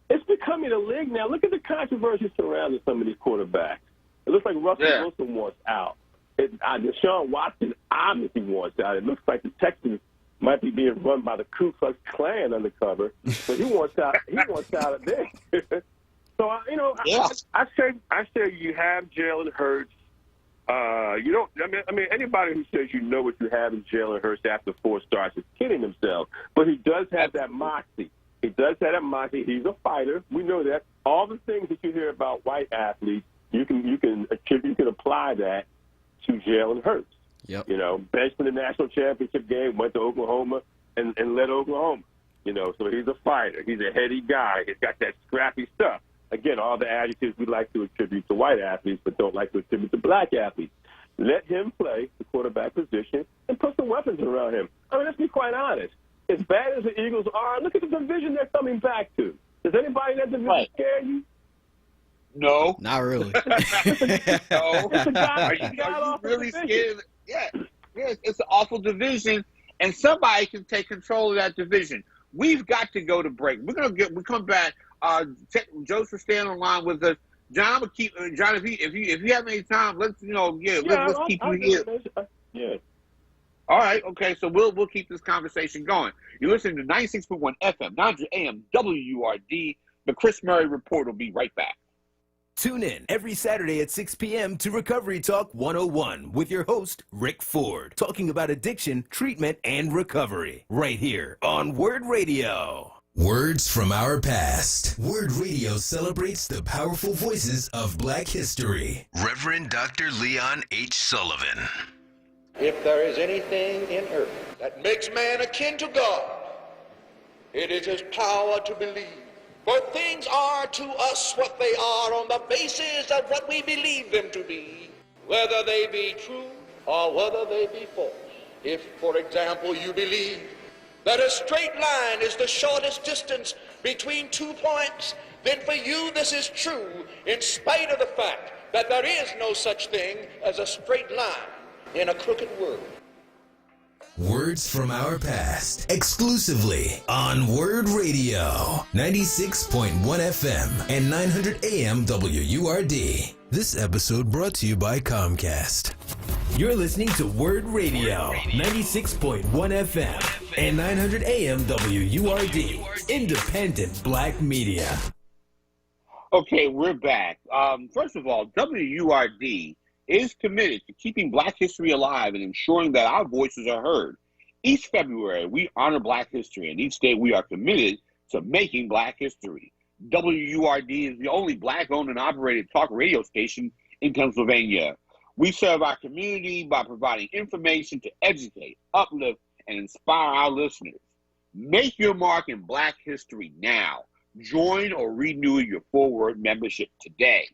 it's becoming a league now. Look at the controversy surrounding some of these quarterbacks. It looks like Russell Wilson wants out. Deshaun Watson obviously wants out. It looks like the Texans might be being run by the Ku Klux Klan undercover, but he wants out. He wants out of there. So you know, I say you have Jalen Hurts. You don't. I mean, anybody who says you know what you have in Jalen Hurts after 4 starts is kidding himself. But he does have that moxie. He does have that moxie. He's a fighter. We know that. All the things that you hear about white athletes, you can apply that to Jalen Hurts. Yep. You know, benched in the national championship game, went to Oklahoma and led Oklahoma. You know, so he's a fighter. He's a heady guy. He's got that scrappy stuff. Again, all the adjectives we like to attribute to white athletes but don't like to attribute to black athletes. Let him play the quarterback position and put some weapons around him. I mean, let's be quite honest. As bad as the Eagles are, look at the division they're coming back to. Does anybody in that division scare you? No. Not really. No. Are you really scared? Yeah, it's an awful division, and somebody can take control of that division. We've got to go to break. We come back. Joseph, staying on with us. John, I'm gonna keep John. If you have any time, let's keep you here. Yeah. All right. Okay. So we'll keep this conversation going. You're listening to 96.1 FM, 900 AM, WURD. The Chris Murray Report will be right back. Tune in every Saturday at 6 p.m. to Recovery Talk 101 with your host, Rick Ford, talking about addiction, treatment, and recovery. Right here on WURD Radio. Words from our past. WURD Radio celebrates the powerful voices of Black history. Reverend Dr. Leon H. Sullivan. If there is anything in earth that makes man akin to God, it is his power to believe. For things are to us what they are on the basis of what we believe them to be, whether they be true or whether they be false. If, for example, you believe that a straight line is the shortest distance between 2 points, then for you this is true in spite of the fact that there is no such thing as a straight line in a crooked world. Words from our past, exclusively on WURD Radio, 96.1 FM and 900 AM WURD. This episode brought to you by Comcast. You're listening to WURD Radio, 96.1 FM and 900 AM WURD, independent Black media. Okay, we're back. First of all, WURD is committed to keeping Black history alive and ensuring that our voices are heard. Each February, we honor Black history, and each day we are committed to making Black history. WURD is the only Black-owned and operated talk radio station in Pennsylvania. We serve our community by providing information to educate, uplift, and inspire our listeners. Make your mark in Black history now. Join or renew your WURD membership today.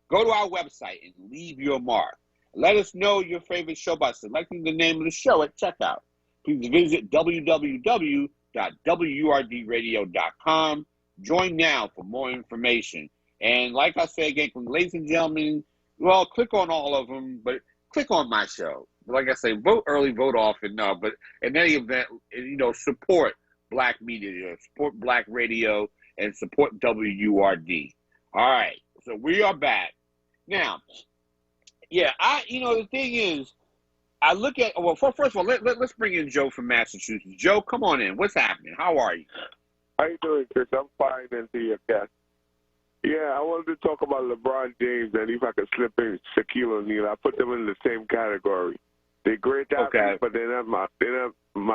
Go to our website and leave your mark. Let us know your favorite show by selecting the name of the show at checkout. Please visit www.wurdradio.com. Join now for more information. And like I say again, ladies and gentlemen, well, click on all of them, but click on my show. Like I say, vote early, vote often. No, but in any event, support Black media, support Black radio, and support WURD. All right. So we are back. Now, the thing is, I look at, first of all, let's bring in Joe from Massachusetts. Joe, come on in. What's happening? How are you? How you doing, Chris? I'm fine, and to your guest. Yeah, I wanted to talk about LeBron James, and if I could slip in Shaquille O'Neal, I put them in the same category. They're great athletes, but they're not my favorite. I'm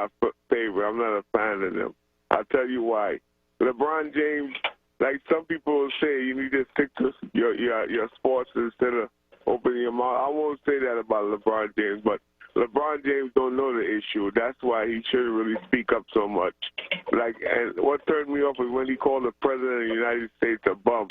not a fan of them. I'll tell you why. LeBron James, like some people say, you need to stick to your sports instead of opening your mouth. I won't say that about LeBron James, but LeBron James don't know the issue. That's why he shouldn't really speak up so much. Like, and what turned me off is when he called the president of the United States a bum.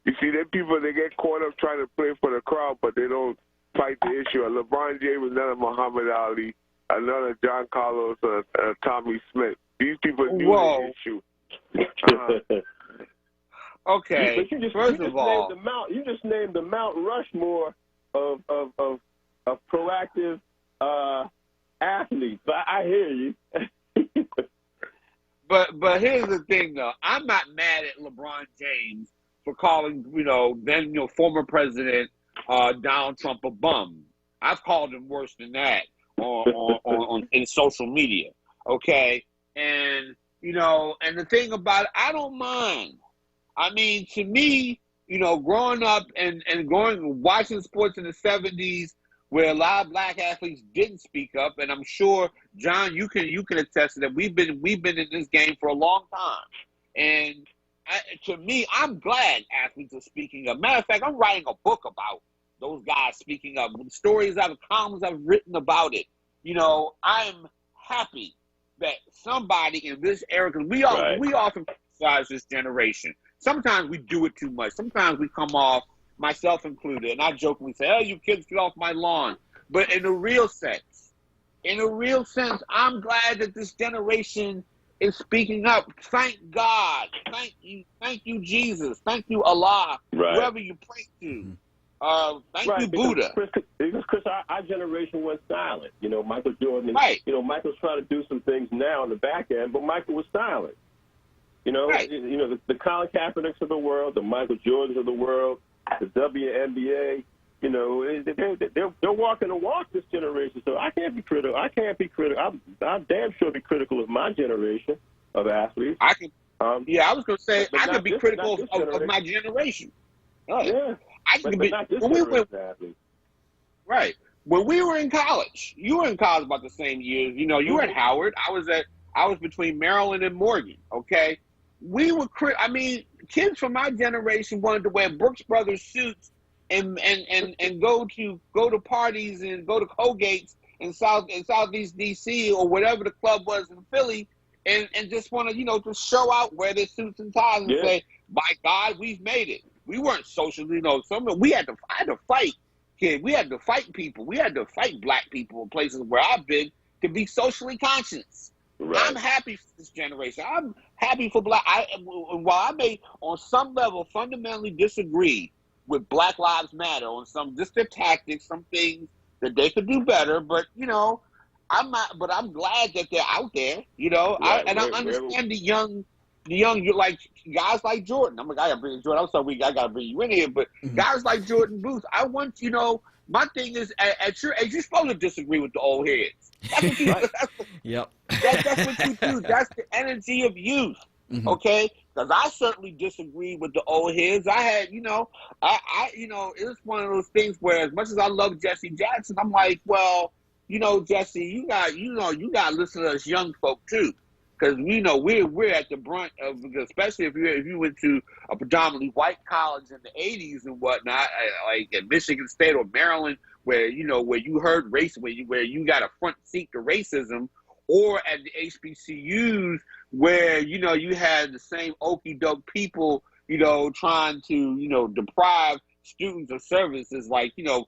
You see, them people, they get caught up trying to play for the crowd, but they don't fight the issue. LeBron James is not a Muhammad Ali, another John Carlos, or Tommy Smith. These people knew the issue. Okay, but you just named the Mount Rushmore of proactive athletes. But I hear you. But here's the thing, though. I'm not mad at LeBron James for calling, former President Donald Trump a bum. I've called him worse than that on in social media. Okay, and and the thing about it, I don't mind. I mean, to me, growing up and watching sports in the 70s, where a lot of black athletes didn't speak up, and I'm sure, John, you can attest to that. We've been in this game for a long time, and to me, I'm glad athletes are speaking up. Matter of fact, I'm writing a book about those guys speaking up. Stories columns I've written about it. I'm happy that somebody in this era, because we often criticize this generation. Sometimes we do it too much. Sometimes we come off, myself included, and I jokingly say, "Oh, you kids, get off my lawn." But in a real sense, I'm glad that this generation is speaking up. Thank God. Thank you, Jesus. Thank you, Allah. Right. Whoever you pray to. Thank you, Buddha. Because Chris, our generation went silent. Michael Jordan. Michael's trying to do some things now on the back end, but Michael was silent. The Colin Kaepernicks of the world, the Michael Jordans of the world, the WNBA. They're walking the walk, this generation. So I can't be critical. I'm damn sure be critical of my generation of athletes. I was going to say I could be critical of my generation. Yeah. But not this generation of athletes. Right. When we were in college, you were in college about the same years. You were at Howard. I was between Maryland and Morgan. Okay. We were, kids from my generation wanted to wear Brooks Brothers suits and go to parties and go to Colgate's in Southeast DC or whatever the club was in Philly, and just want to to show out, wear their suits and ties and say, "By God, we've made it." We weren't socially, we had to fight, kid. We had to fight people. We had to fight black people in places where I've been to be socially conscious. Right. I'm happy for this generation. I'm happy for while I may, on some level, fundamentally disagree with Black Lives Matter on just their tactics, some things that they could do better, but I'm not. But I'm glad that they're out there. I understand the young, like guys like Jordan. I gotta bring Jordan. I'm sorry, I gotta bring you in here, but guys like Jordan Booth. I want my thing is, at your age, you're supposed to disagree with the old heads. That's what you, Yep. That's what you do. That's the energy of youth. Mm-hmm. Okay? Because I certainly disagree with the old heads. I had, it was one of those things where, as much as I love Jesse Jackson, I'm like, well, Jesse, you got to listen to us young folk too. Because we're at the brunt of, especially if you went to a predominantly white college in the 80s and whatnot, like at Michigan State or Maryland, where you heard race, where you got a front seat to racism, or at the HBCUs where you had the same okie doke people trying to deprive students of services like the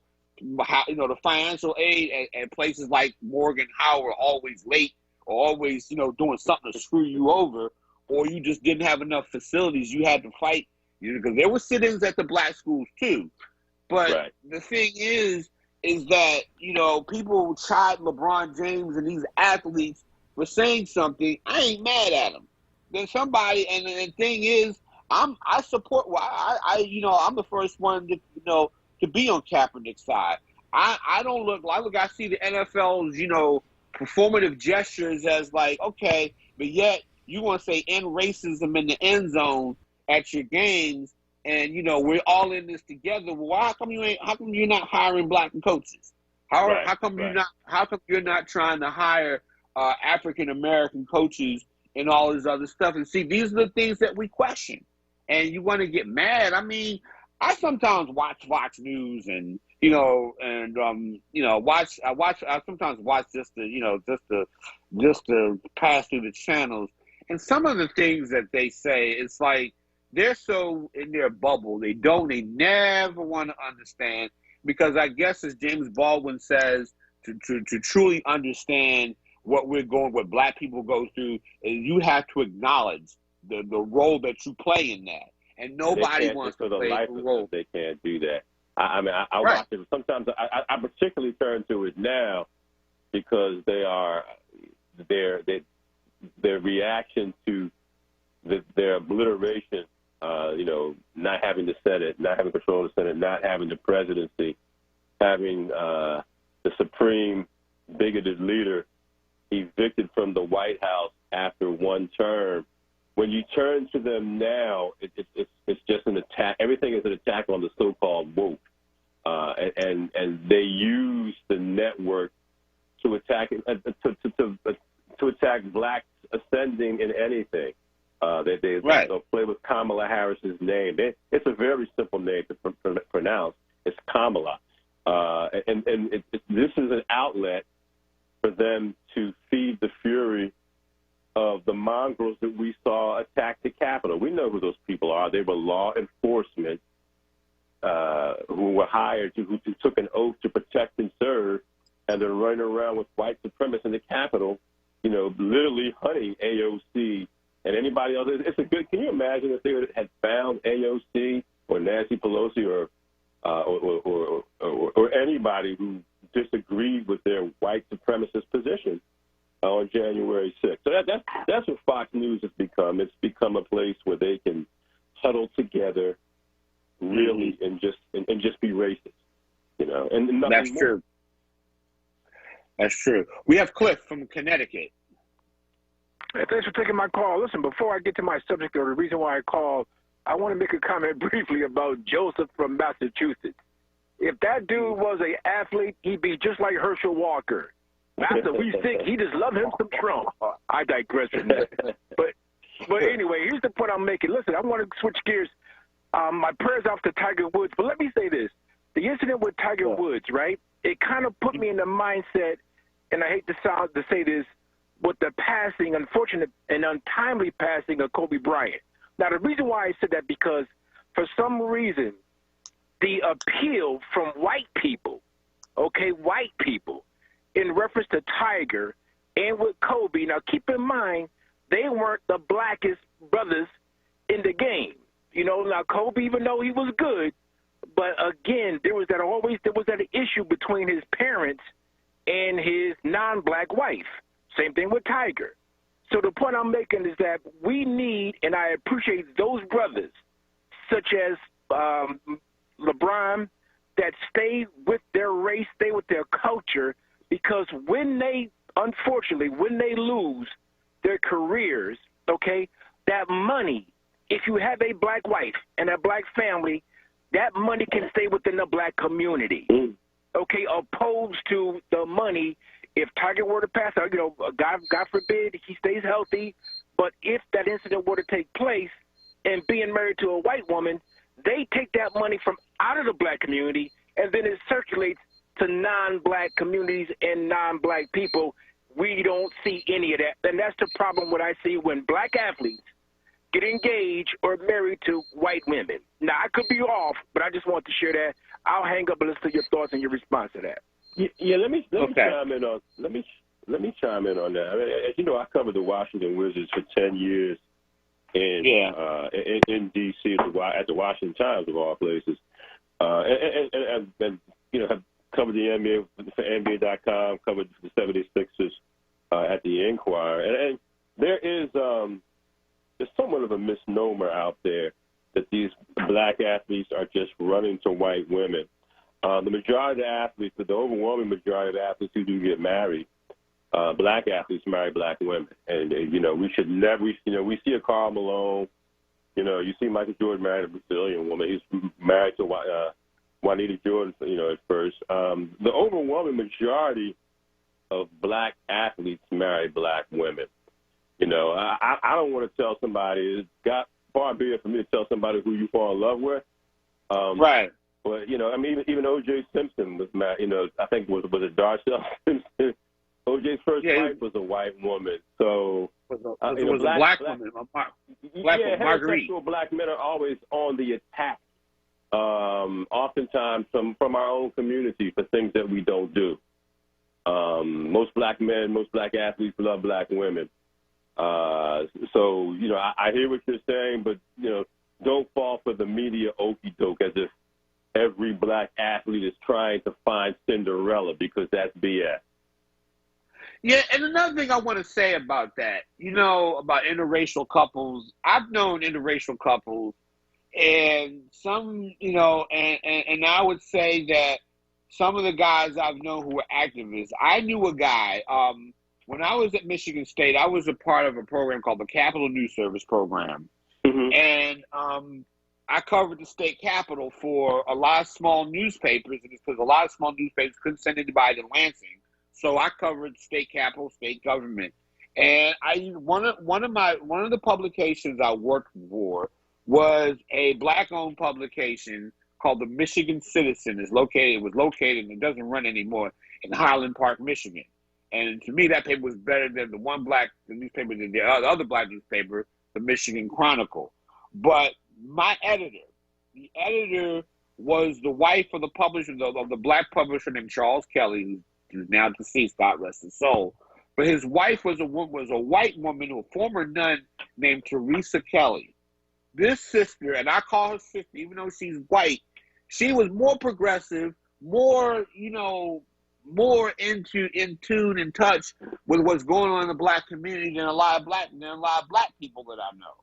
financial aid at places like Morgan Howard, always late. Always, doing something to screw you over, or you just didn't have enough facilities. You had to fight, because there were sit-ins at the black schools too. But the thing is that, people chide LeBron James and these athletes for saying something. I ain't mad at them. There's somebody, and the thing is, I support. I'm the first one to be on Kaepernick's side. I don't look. I see the NFL's, performative gestures as like, okay, but yet you want to say end racism in the end zone at your games, and we're all in this together. Well, how come you're not hiring black coaches? How come you're not trying to hire African American coaches and all this other stuff? And see, these are the things that we question, and you want to get mad. I sometimes watch Fox News and and I sometimes watch just to pass through the channels, and some of the things that they say, it's like they're so in their bubble, they never want to understand, because I guess, as James Baldwin says, to truly understand what Black people go through, you have to acknowledge the role that you play in that, and nobody wants to play a role. They can't do that. I watch it. Sometimes I particularly turn to it now because their reaction to their obliteration, not having the Senate, not having control of the Senate, not having the presidency, having the supreme bigoted leader evicted from the White House after one term. When you turn to them now, it's just an attack. Everything is an attack on the so-called woke. And they use the network to attack blacks ascending in anything. They'll play with Kamala Harris's name. It's a very simple name to pronounce. It's Kamala, and this is an outlet for them to feed the fury of the mongrels that we saw attack the Capitol. We know who those people are. They were law enforcement who were hired who took an oath to protect and serve, and they're running around with white supremacists in the Capitol, literally hunting AOC and anybody else. Can you imagine if they had found AOC or Nancy Pelosi or anybody who disagreed with their white supremacist position on January 6th? So that's what Fox News has become. It's become a place where they can huddle together, really, and just be racist, and nothing That's more. true. That's true. We have Cliff from Connecticut. Hey, thanks for taking my call. Listen, before I get to my subject or the reason why I called, I want to make a comment briefly about Joseph from Massachusetts. If that dude was an athlete, he'd be just like Herschel Walker. After we sick, he just love him some Trump. I digress from that. But anyway, here's the point I'm making. Listen, I want to switch gears. My prayers off to Tiger Woods, but let me say this. The incident with Tiger Woods, right, it kind of put me in the mindset, and I hate to say this, with the passing, unfortunate and untimely passing of Kobe Bryant. Now, the reason why I said that, because for some reason, the appeal from white people, in reference to Tiger and with Kobe, now keep in mind, they weren't the blackest brothers in the game. Now Kobe, even though he was good, but again, there was that issue between his parents and his non-black wife. Same thing with Tiger. So the point I'm making is that we need, and I appreciate those brothers, such as LeBron, that stay with their race, stay with their culture, because unfortunately, when they lose their careers, that money, if you have a black wife and a black family, that money can stay within the black community, opposed to the money. If Tiger were to pass out, God forbid he stays healthy, but if that incident were to take place and being married to a white woman, they take that money from out of the black community and then it circulates to non-black communities and non-black people. We don't see any of that. And that's the problem what I see when black athletes get engaged or married to white women. Now, I could be off, but I just want to share that. I'll hang up and listen to your thoughts and your response to that. Yeah, let me chime in on that. I mean, as you know, I covered the Washington Wizards for 10 years in D.C. at the Washington Times, of all places, and have covered the NBA for NBA.com, covered the 76ers at the Inquirer, and there is there's somewhat of a misnomer out there that these black athletes are just running to white women. The majority of the athletes, the overwhelming majority of the athletes who do get married, black athletes marry black women. And, we should never, we see a Karl Malone, you see Michael Jordan married a Brazilian woman. He's married to Juanita Jordan, at first. The overwhelming majority of black athletes marry black women. I don't want to tell somebody, it's got far be it for me to tell somebody who you fall in love with. Right. Well, you know, I mean, even O.J. Simpson was married. You know, I think was it Darcel Simpson? O.J.'s first wife was a white woman. So was a black woman. Marguerite. Heterosexual black men are always on the attack. Oftentimes from our own community for things that we don't do. Most black men, most black athletes love black women. So, you know, I hear what you're saying, but, you know, don't fall for the media okie doke as if every black athlete is trying to find Cinderella, because that's BS. Yeah, and another thing I want to say about that, you know, about interracial couples, I've known interracial couples, and some, you know, and I would say that some of the guys I've known who were activists, I knew a guy, when I was at Michigan State, I was a part of a program called the Capitol News Service Program. Mm-hmm. And I covered the state capitol for a lot of small newspapers, and it's because a lot of small newspapers couldn't send anybody to Lansing. So I covered state capitol, state government. And one of the publications I worked for was a black-owned publication called the Michigan Citizen. It was located, and it doesn't run anymore, in Highland Park, Michigan. And to me, that paper was better than the newspaper, the other black newspaper, the Michigan Chronicle. But my the editor was the wife of the publisher, of the black publisher named Charles Kelly, who's now deceased, God rest his soul. But his wife was a white woman, a former nun named Teresa Kelly. This sister, and I call her sister, even though she's white, she was more progressive, more, you know, more in tune, in touch with what's going on in the black community than a lot of black people that I know.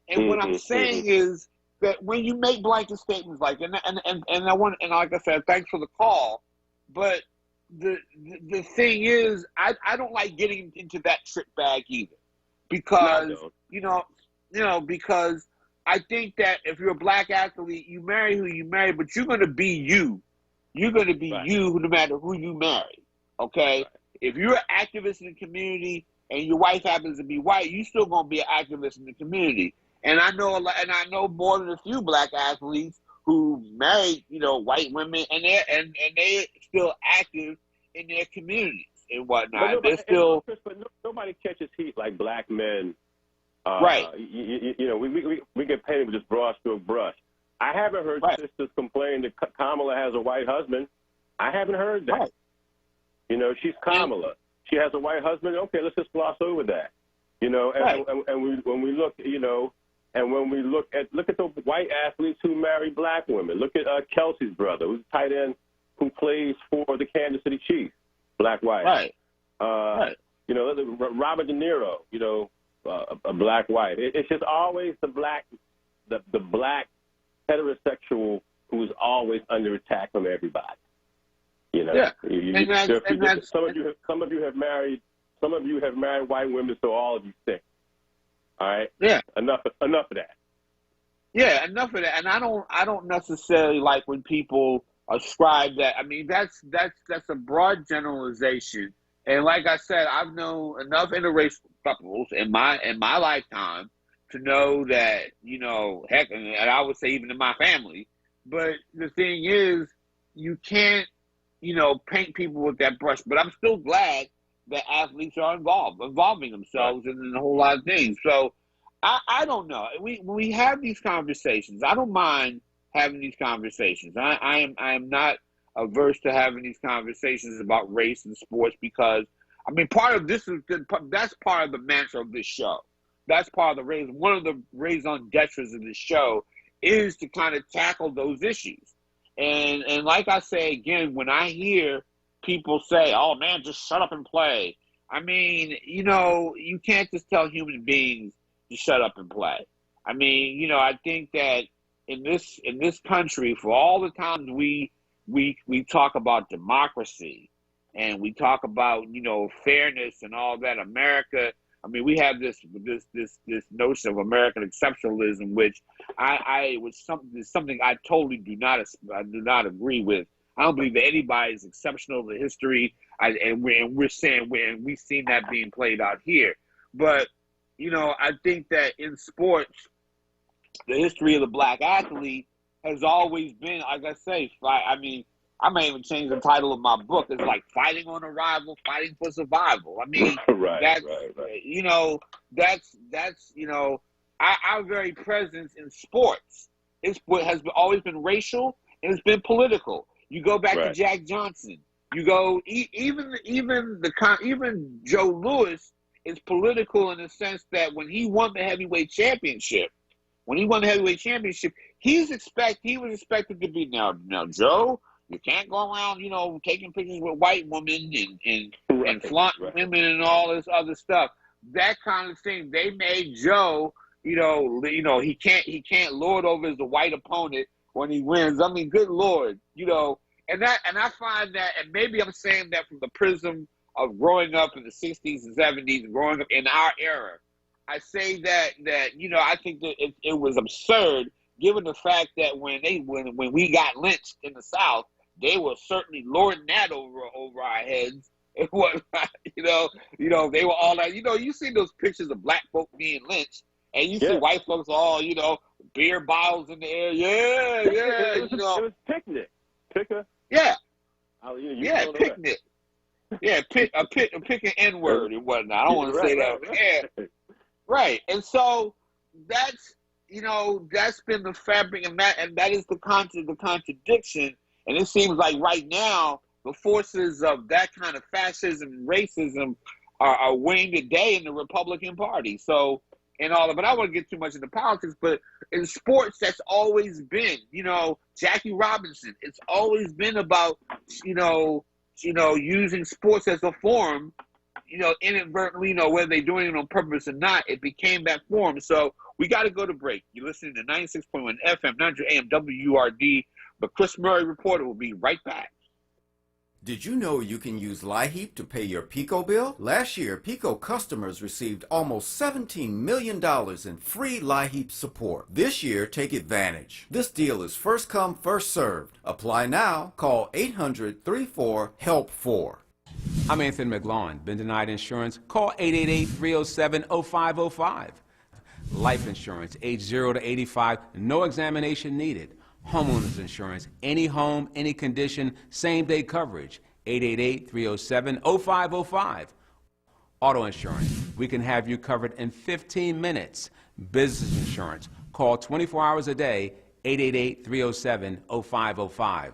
And what I'm saying is that when you make blanket statements like, and like I said, thanks for the call, but the thing is, I don't like getting into that trick bag either, because because I think that if you're a black athlete, you marry who you marry, but you're going to be you. You're going to be you no matter who you marry, okay? Right. If you're an activist in the community and your wife happens to be white, you're still going to be an activist in the community. And I know more than a few black athletes who married, you know, white women, and they're still active in their communities and whatnot. But nobody catches heat like black men. Right. You know, we get painted with this broad stroke brush. I haven't heard sisters complain that Kamala has a white husband. I haven't heard that. Right. You know, she's Kamala. She has a white husband. Okay, let's just gloss over that. You know, when we look, you know, and when we look at the white athletes who marry black women. Look at Kelsey's brother, who's a tight end who plays for the Kansas City Chiefs, black white. Right. You know, Robert De Niro. You know, a black white. It's just always the black heterosexual who is always under attack from everybody. You know, some of you have married white women, so all of you stink. All right. Yeah. Enough of that. Yeah, enough of that. And I don't necessarily like when people ascribe that. I mean, that's a broad generalization. And like I said, I've known enough interracial couples in my lifetime to know that, you know, heck, and I would say even in my family. But the thing is, you can't, you know, paint people with that brush. But I'm still glad that athletes are involving themselves in a whole lot of things. So I don't know. When we have these conversations, I don't mind having these conversations. I am not averse to having these conversations about race and sports, because I mean, that's part of the mantra of this show. That's part of the one of the raison d'etres of this show is to kind of tackle those issues. And like I say again, when I hear people say, "Oh man, just shut up and play," I mean, you know, you can't just tell human beings to shut up and play. I mean, you know, I think that in this country, for all the times we talk about democracy and we talk about, you know, fairness and all that, America. I mean, we have this notion of American exceptionalism, which something I totally do not agree with. I don't believe that anybody is exceptional in history, and we've seen that being played out here. But you know, I think that in sports, the history of the black athlete has always been, like I say, I mean, I may even change the title of my book. It's like Fighting on Arrival, Fighting for Survival. I mean, right. You know, that's you know, our very presence in sports has always been racial and it's been political. You go back to Jack Johnson. You go even Joe Louis is political in the sense that when he won the heavyweight championship, he was expected to be now Joe. You can't go around, you know, taking pictures with white women and flaunting women and all this other stuff. That kind of thing. They made Joe, you know, he can't lord over his white opponent when he wins. I mean, good Lord, you know, and I find that, and maybe I'm saying that from the prism of growing up in the 60s and 70s and growing up in our era. I say that you know, I think that it was absurd given the fact that when we got lynched in the South, they were certainly lording that over our heads. It was, you know, they were all like, you know, you see those pictures of black folk being lynched, and you see white folks all, you know, beer bottles in the air, you know. It was picnic. Yeah. Picnic. Yeah, pick an N-word and whatnot. I don't want to say that. Yeah. Right. And so that's, you know, that's been the fabric, and that is the contradiction. And it seems like right now the forces of that kind of fascism and racism are winning the day in the Republican Party. So, and all of it. I don't want to get too much into politics, but in sports, that's always been, you know, Jackie Robinson. It's always been about, you know, using sports as a form, you know, inadvertently, you know, whether they're doing it on purpose or not, it became that form. So we got to go to break. You're listening to 96.1 FM, 900 AM, WURD. But Chris Murray, reporter, will be right back. Did you know you can use LIHEAP to pay your PICO bill? Last year, PICO customers received almost $17 million in free LIHEAP support. This year, take advantage. This deal is first come, first served. Apply now. Call 800-34-HELP-4. I'm Anthony McLaughlin. Been denied insurance? Call 888-307-0505. Life insurance, age 0 to 85, no examination needed. Homeowners insurance, any home, any condition, same-day coverage, 888-307-0505. Auto insurance, we can have you covered in 15 minutes. Business insurance, call 24 hours a day, 888-307-0505.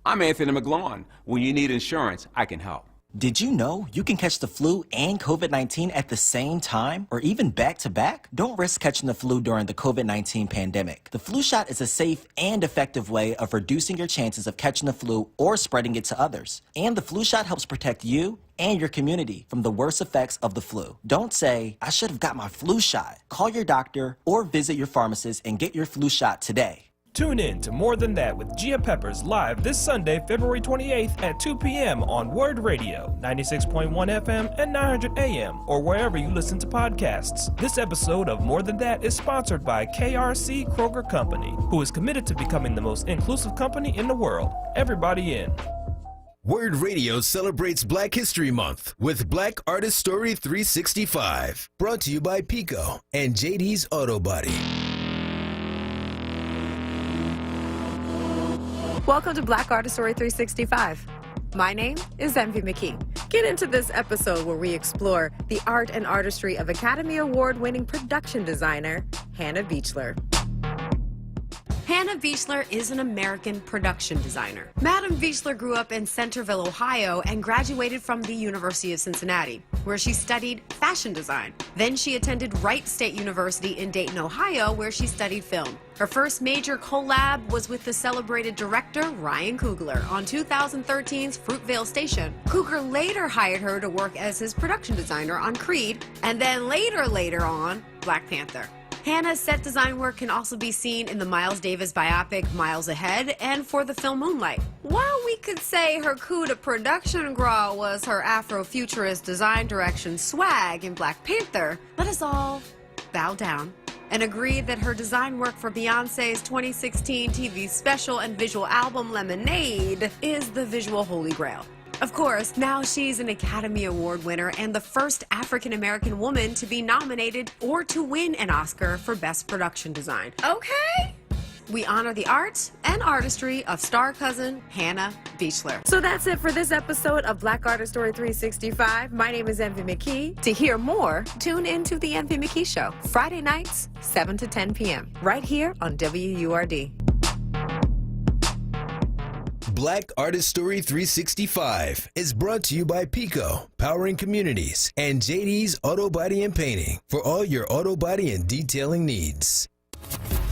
I'm Anthony McLaughlin. When you need insurance, I can help. Did you know you can catch the flu and COVID-19 at the same time or even back-to-back? Don't risk catching the flu during the COVID-19 pandemic. The flu shot is a safe and effective way of reducing your chances of catching the flu or spreading it to others. And the flu shot helps protect you and your community from the worst effects of the flu. Don't say, I should have got my flu shot. Call your doctor or visit your pharmacist and get your flu shot today. Tune in to More Than That with Gia Peppers live this Sunday, February 28th at 2 p.m. on WURD Radio, 96.1 FM and 900 AM, or wherever you listen to podcasts. This episode of More Than That is sponsored by KRC Kroger Company, who is committed to becoming the most inclusive company in the world. Everybody in. WURD Radio celebrates Black History Month with Black Artist Story 365. Brought to you by Pico and JD's Auto Body. Welcome to Black Artist Story 365. My name is Envy McKee. Get into this episode where we explore the art and artistry of Academy Award-winning production designer Hannah Beachler. Hannah Beachler is an American production designer. Madam Beachler grew up in Centerville, Ohio, and graduated from the University of Cincinnati, where she studied fashion design. Then she attended Wright State University in Dayton, Ohio, where she studied film. Her first major collab was with the celebrated director Ryan Coogler on 2013's Fruitvale Station. Coogler later hired her to work as his production designer on Creed, and then later on, Black Panther. Hannah's set design work can also be seen in the Miles Davis biopic Miles Ahead and for the film Moonlight. While we could say her coup de production gras was her Afrofuturist design direction swag in Black Panther, let us all bow down and agree that her design work for Beyoncé's 2016 TV special and visual album Lemonade is the visual holy grail. Of course, now she's an Academy Award winner and the first African-American woman to be nominated or to win an Oscar for Best Production Design. Okay? we honor the art and artistry of star cousin Hannah Beachler. So that's it for this episode of Black Artist Story 365. My name is Envy McKee. To hear more, tune into The Envy McKee Show, Friday nights, 7 to 10 p.m., right here on WURD. Black Artist Story 365 is brought to you by Pico, powering communities, and JD's Auto Body and Painting for all your auto body and detailing needs.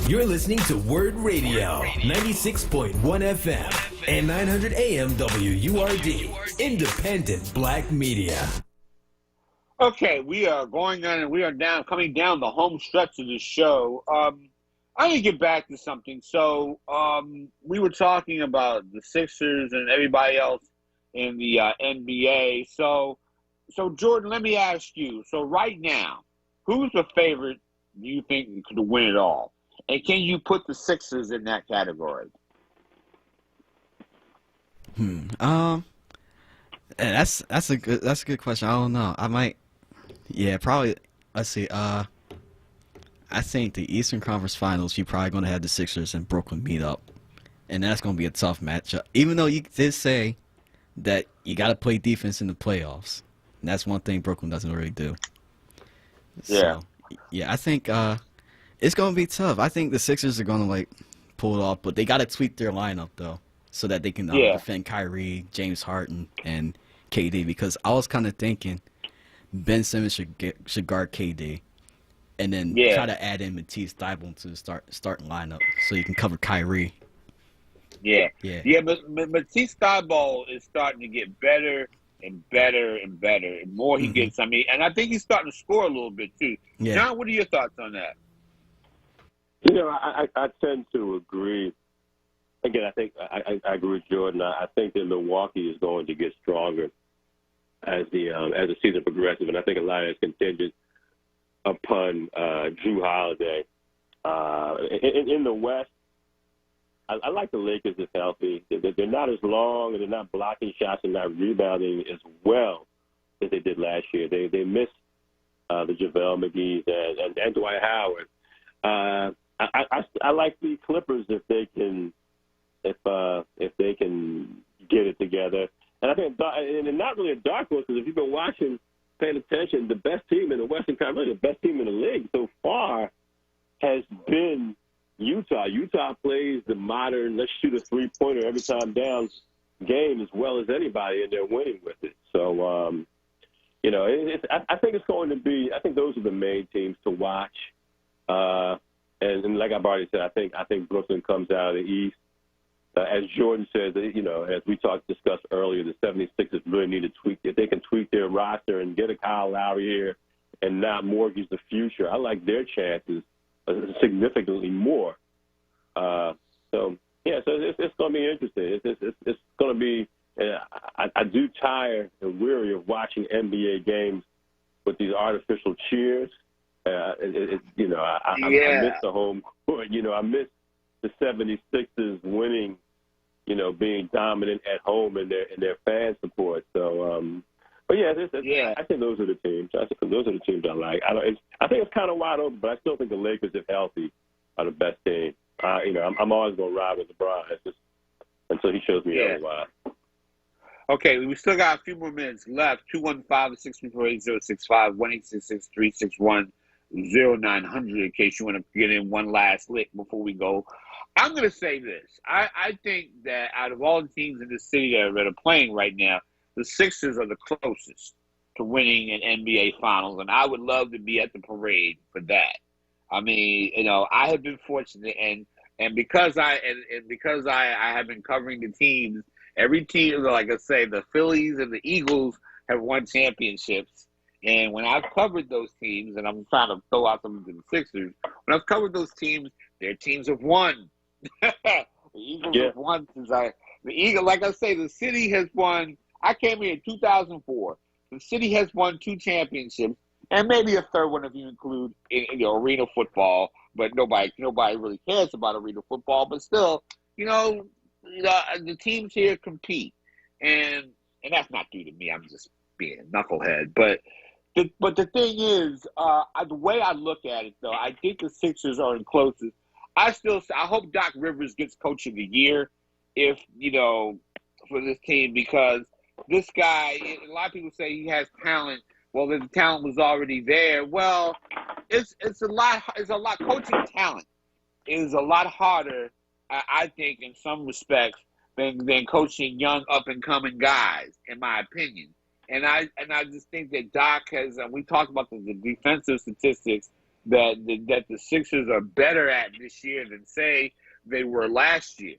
You're listening to WURD Radio, 96.1 FM and 900 AM WURD, independent black media. Okay, we are going on, and we are coming down the home stretch of the show. I need to get back to something. So we were talking about the Sixers and everybody else in the NBA. So Jordan, let me ask you. So right now, who's the favorite do you think could win it all? And can you put the Sixers in that category? That's a good question. I don't know. I might. Yeah, probably. Let's see. I think the Eastern Conference Finals, you're probably going to have the Sixers and Brooklyn meet up. And that's going to be a tough matchup. Even though you did say that you got to play defense in the playoffs. And that's one thing Brooklyn doesn't really do. Yeah. So, yeah, I think it's going to be tough. I think the Sixers are going to, pull it off. But they got to tweak their lineup, though, so that they can defend Kyrie, James Harden, and KD. Because I was kind of thinking Ben Simmons should guard KD. And then try to add in Matisse Thybulle to the starting lineup so you can cover Kyrie. Yeah. But Matisse Thybulle is starting to get better and better and better. The more he gets, and I think he's starting to score a little bit too. Yeah. John, what are your thoughts on that? I tend to agree. Again, I think I agree with Jordan. I think that Milwaukee is going to get stronger as the season progresses, and I think a lot of it's contingent upon Jrue Holiday. In the West, I like the Lakers if healthy. They're not as long, and they're not blocking shots and not rebounding as well as they did last year. They missed the JaVale McGee and Dwight Howard. I like the Clippers if they can get it together. And I think, and not really a dark horse, because if you've been watching, paying attention, the best team in the Western Conference, the best team in the league so far has been Utah. Utah plays the modern, let's shoot a three-pointer every time down game as well as anybody, and they're winning with it. So, I think it's going to be, I think those are the main teams to watch. And like I've already said, I think Brooklyn comes out of the East. As Jordan said, as we discussed earlier, the 76ers really need to tweak. If they can tweak their roster and get a Kyle Lowry here and not mortgage the future, I like their chances significantly more. So it's going to be interesting. It's going to be. I do tire and weary of watching NBA games with these artificial cheers. I miss the home court. I miss the 76ers winning, being dominant at home in their fan support. So, I think those are the teams. I think those are the teams I like. I think it's kind of wide open, but I still think the Lakers, if healthy, are the best team. I'm always going to ride with LeBron until he shows me otherwise. Okay, we still got a few more minutes left. 215-634-8065, 1-866-361-0900 in case you want to get in one last lick before we go. I'm going to say this. I think that out of all the teams in this city that are playing right now, the Sixers are the closest to winning an NBA Finals, and I would love to be at the parade for that. I have been fortunate, and because I have been covering the teams, every team, like I say, the Phillies and the Eagles have won championships. And when I've covered those teams, and I'm trying to throw out some of the Sixers, when I've covered those teams, their teams have won. The Eagles have won like I say, the city has won. I came here in 2004. The city has won 2 championships, and maybe a third one if you include arena football. But nobody really cares about arena football. But still, the teams here compete, and that's not due to me. I'm just being a knucklehead. But the thing is, the way I look at it, though, I think the Sixers are the closest. I hope Doc Rivers gets Coach of the Year for this team, because this guy, a lot of people say he has talent. Well, the talent was already there. Well, it's a lot. Coaching talent is a lot harder, I think, in some respects, than coaching young up and coming guys, in my opinion. And I just think that Doc has. We talked about the defensive statistics that the Sixers are better at this year than, say, they were last year.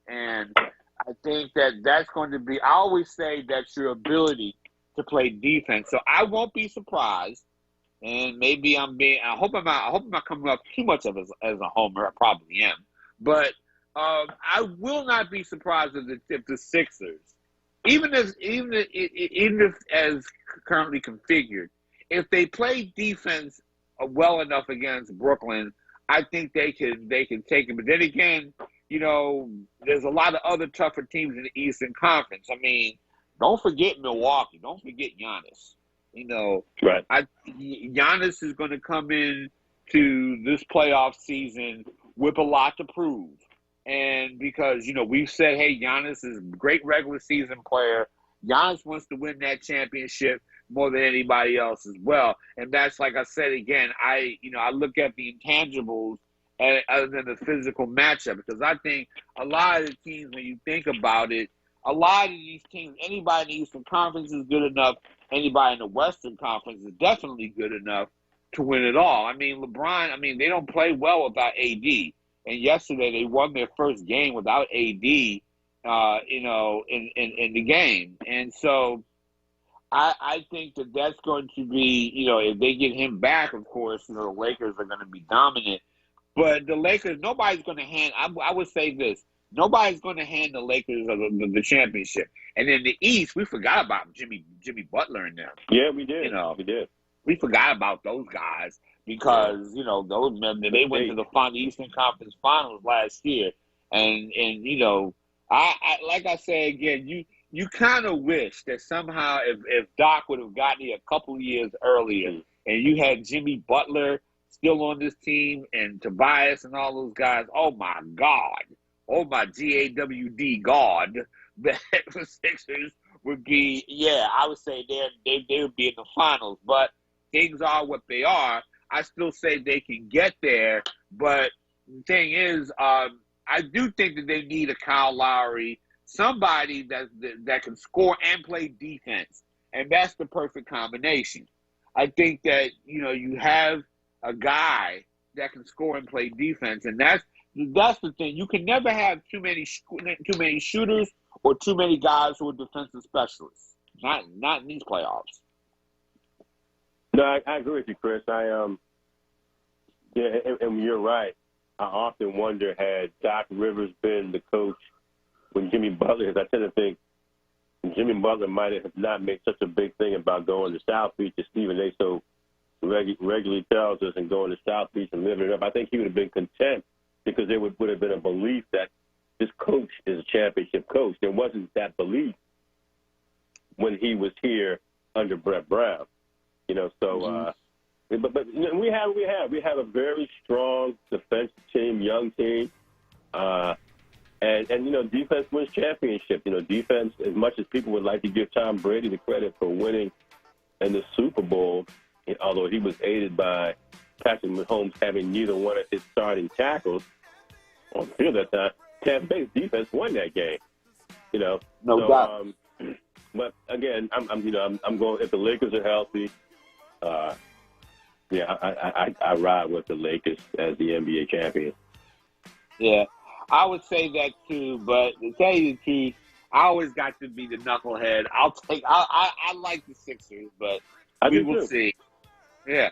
And I think that's going to be. I always say that's your ability to play defense. So I won't be surprised, and maybe I hope I'm not coming up too much of as a homer. I probably am, but I will not be surprised if the Sixers, even if as currently configured, if they play defense well enough against Brooklyn, I think they can take it. But then again, there's a lot of other tougher teams in the Eastern Conference. I mean, don't forget Milwaukee. Don't forget Giannis. Right. Giannis is going to come in to this playoff season with a lot to prove. And because, we've said, hey, Giannis is a great regular season player. Giannis wants to win that championship more than anybody else as well. And that's, like I said, again, I look at the intangibles other than the physical matchup, because I think a lot of the teams, when you think about it, a lot of these teams, anybody in the Eastern Conference is good enough. Anybody in the Western Conference is definitely good enough to win it all. I mean, LeBron, they don't play well without AD. And yesterday they won their first game without AD, in the game. And so I think that's going to be, if they get him back, of course, the Lakers are going to be dominant. But the Lakers, nobody's going to hand, I would say this, nobody's going to hand the Lakers the championship. And in the East, we forgot about Jimmy Butler in there. Yeah, we did. We did. We forgot about those guys because, those men, they went to the Eastern Conference Finals last year. And I like I say again, you kind of wish that somehow if Doc would have gotten here a couple of years earlier and you had Jimmy Butler still on this team and Tobias and all those guys, oh my God. Oh my GAWD God, that the Sixers would be, I would say they would be in the finals. But things are what they are. I still say they can get there. But the thing is, I do think that they need a Kyle Lowry, somebody that can score and play defense. And that's the perfect combination. I think that, you have a guy that can score and play defense, and that's the thing. You can never have too many shooters or too many guys who are defensive specialists. Not in these playoffs. No, I agree with you, Chris. And you're right. I often wonder, had Doc Rivers been the coach when Jimmy Butler, because I tend to think Jimmy Butler might have not made such a big thing about going to South Beach, as Stephen A. so regularly tells us, and going to South Beach and living it up. I think he would have been content, because there would have been a belief that this coach is a championship coach. There wasn't that belief when he was here under Brett Brown, So, but we have a very strong defense team, young team, and defense wins championship. Defense, as much as people would like to give Tom Brady the credit for winning in the Super Bowl, although he was aided by Patrick Mahomes having neither one of his starting tackles on the field that time, Tampa Bay's defense won that game. No doubt. But again, I'm going. If the Lakers are healthy, I ride with the Lakers as the NBA champion. Yeah, I would say that too. But to tell you the truth, I always got to be the knucklehead. I like the Sixers, but we will see. Yeah,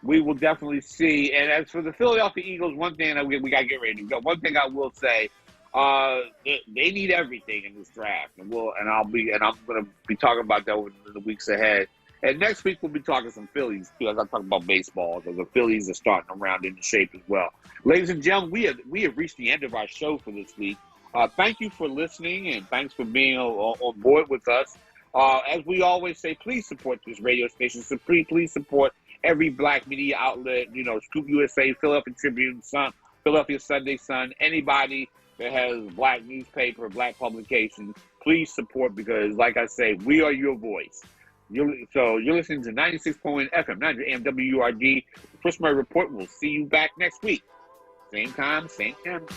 we will definitely see. And as for the Philadelphia Eagles, one thing that we got to get ready to go. One thing I will say, they need everything in this draft, and I'm going to be talking about that over the weeks ahead. And next week we'll be talking some Phillies too. I got to talk about baseball, because the Phillies are starting to round into shape as well. Ladies and gentlemen, we have reached the end of our show for this week. Thank you for listening, and thanks for being on board with us. As we always say, please support this radio station. Please support every black media outlet, Scoop USA, Philadelphia Tribune, Sun, Philadelphia Sunday Sun, anybody that has black newspaper, black publications, please support because, like I say, we are your voice. So you're listening to 96.1 FM, 900 AM WURD. Chris Murray Report. We'll see you back next week. Same time, same channel.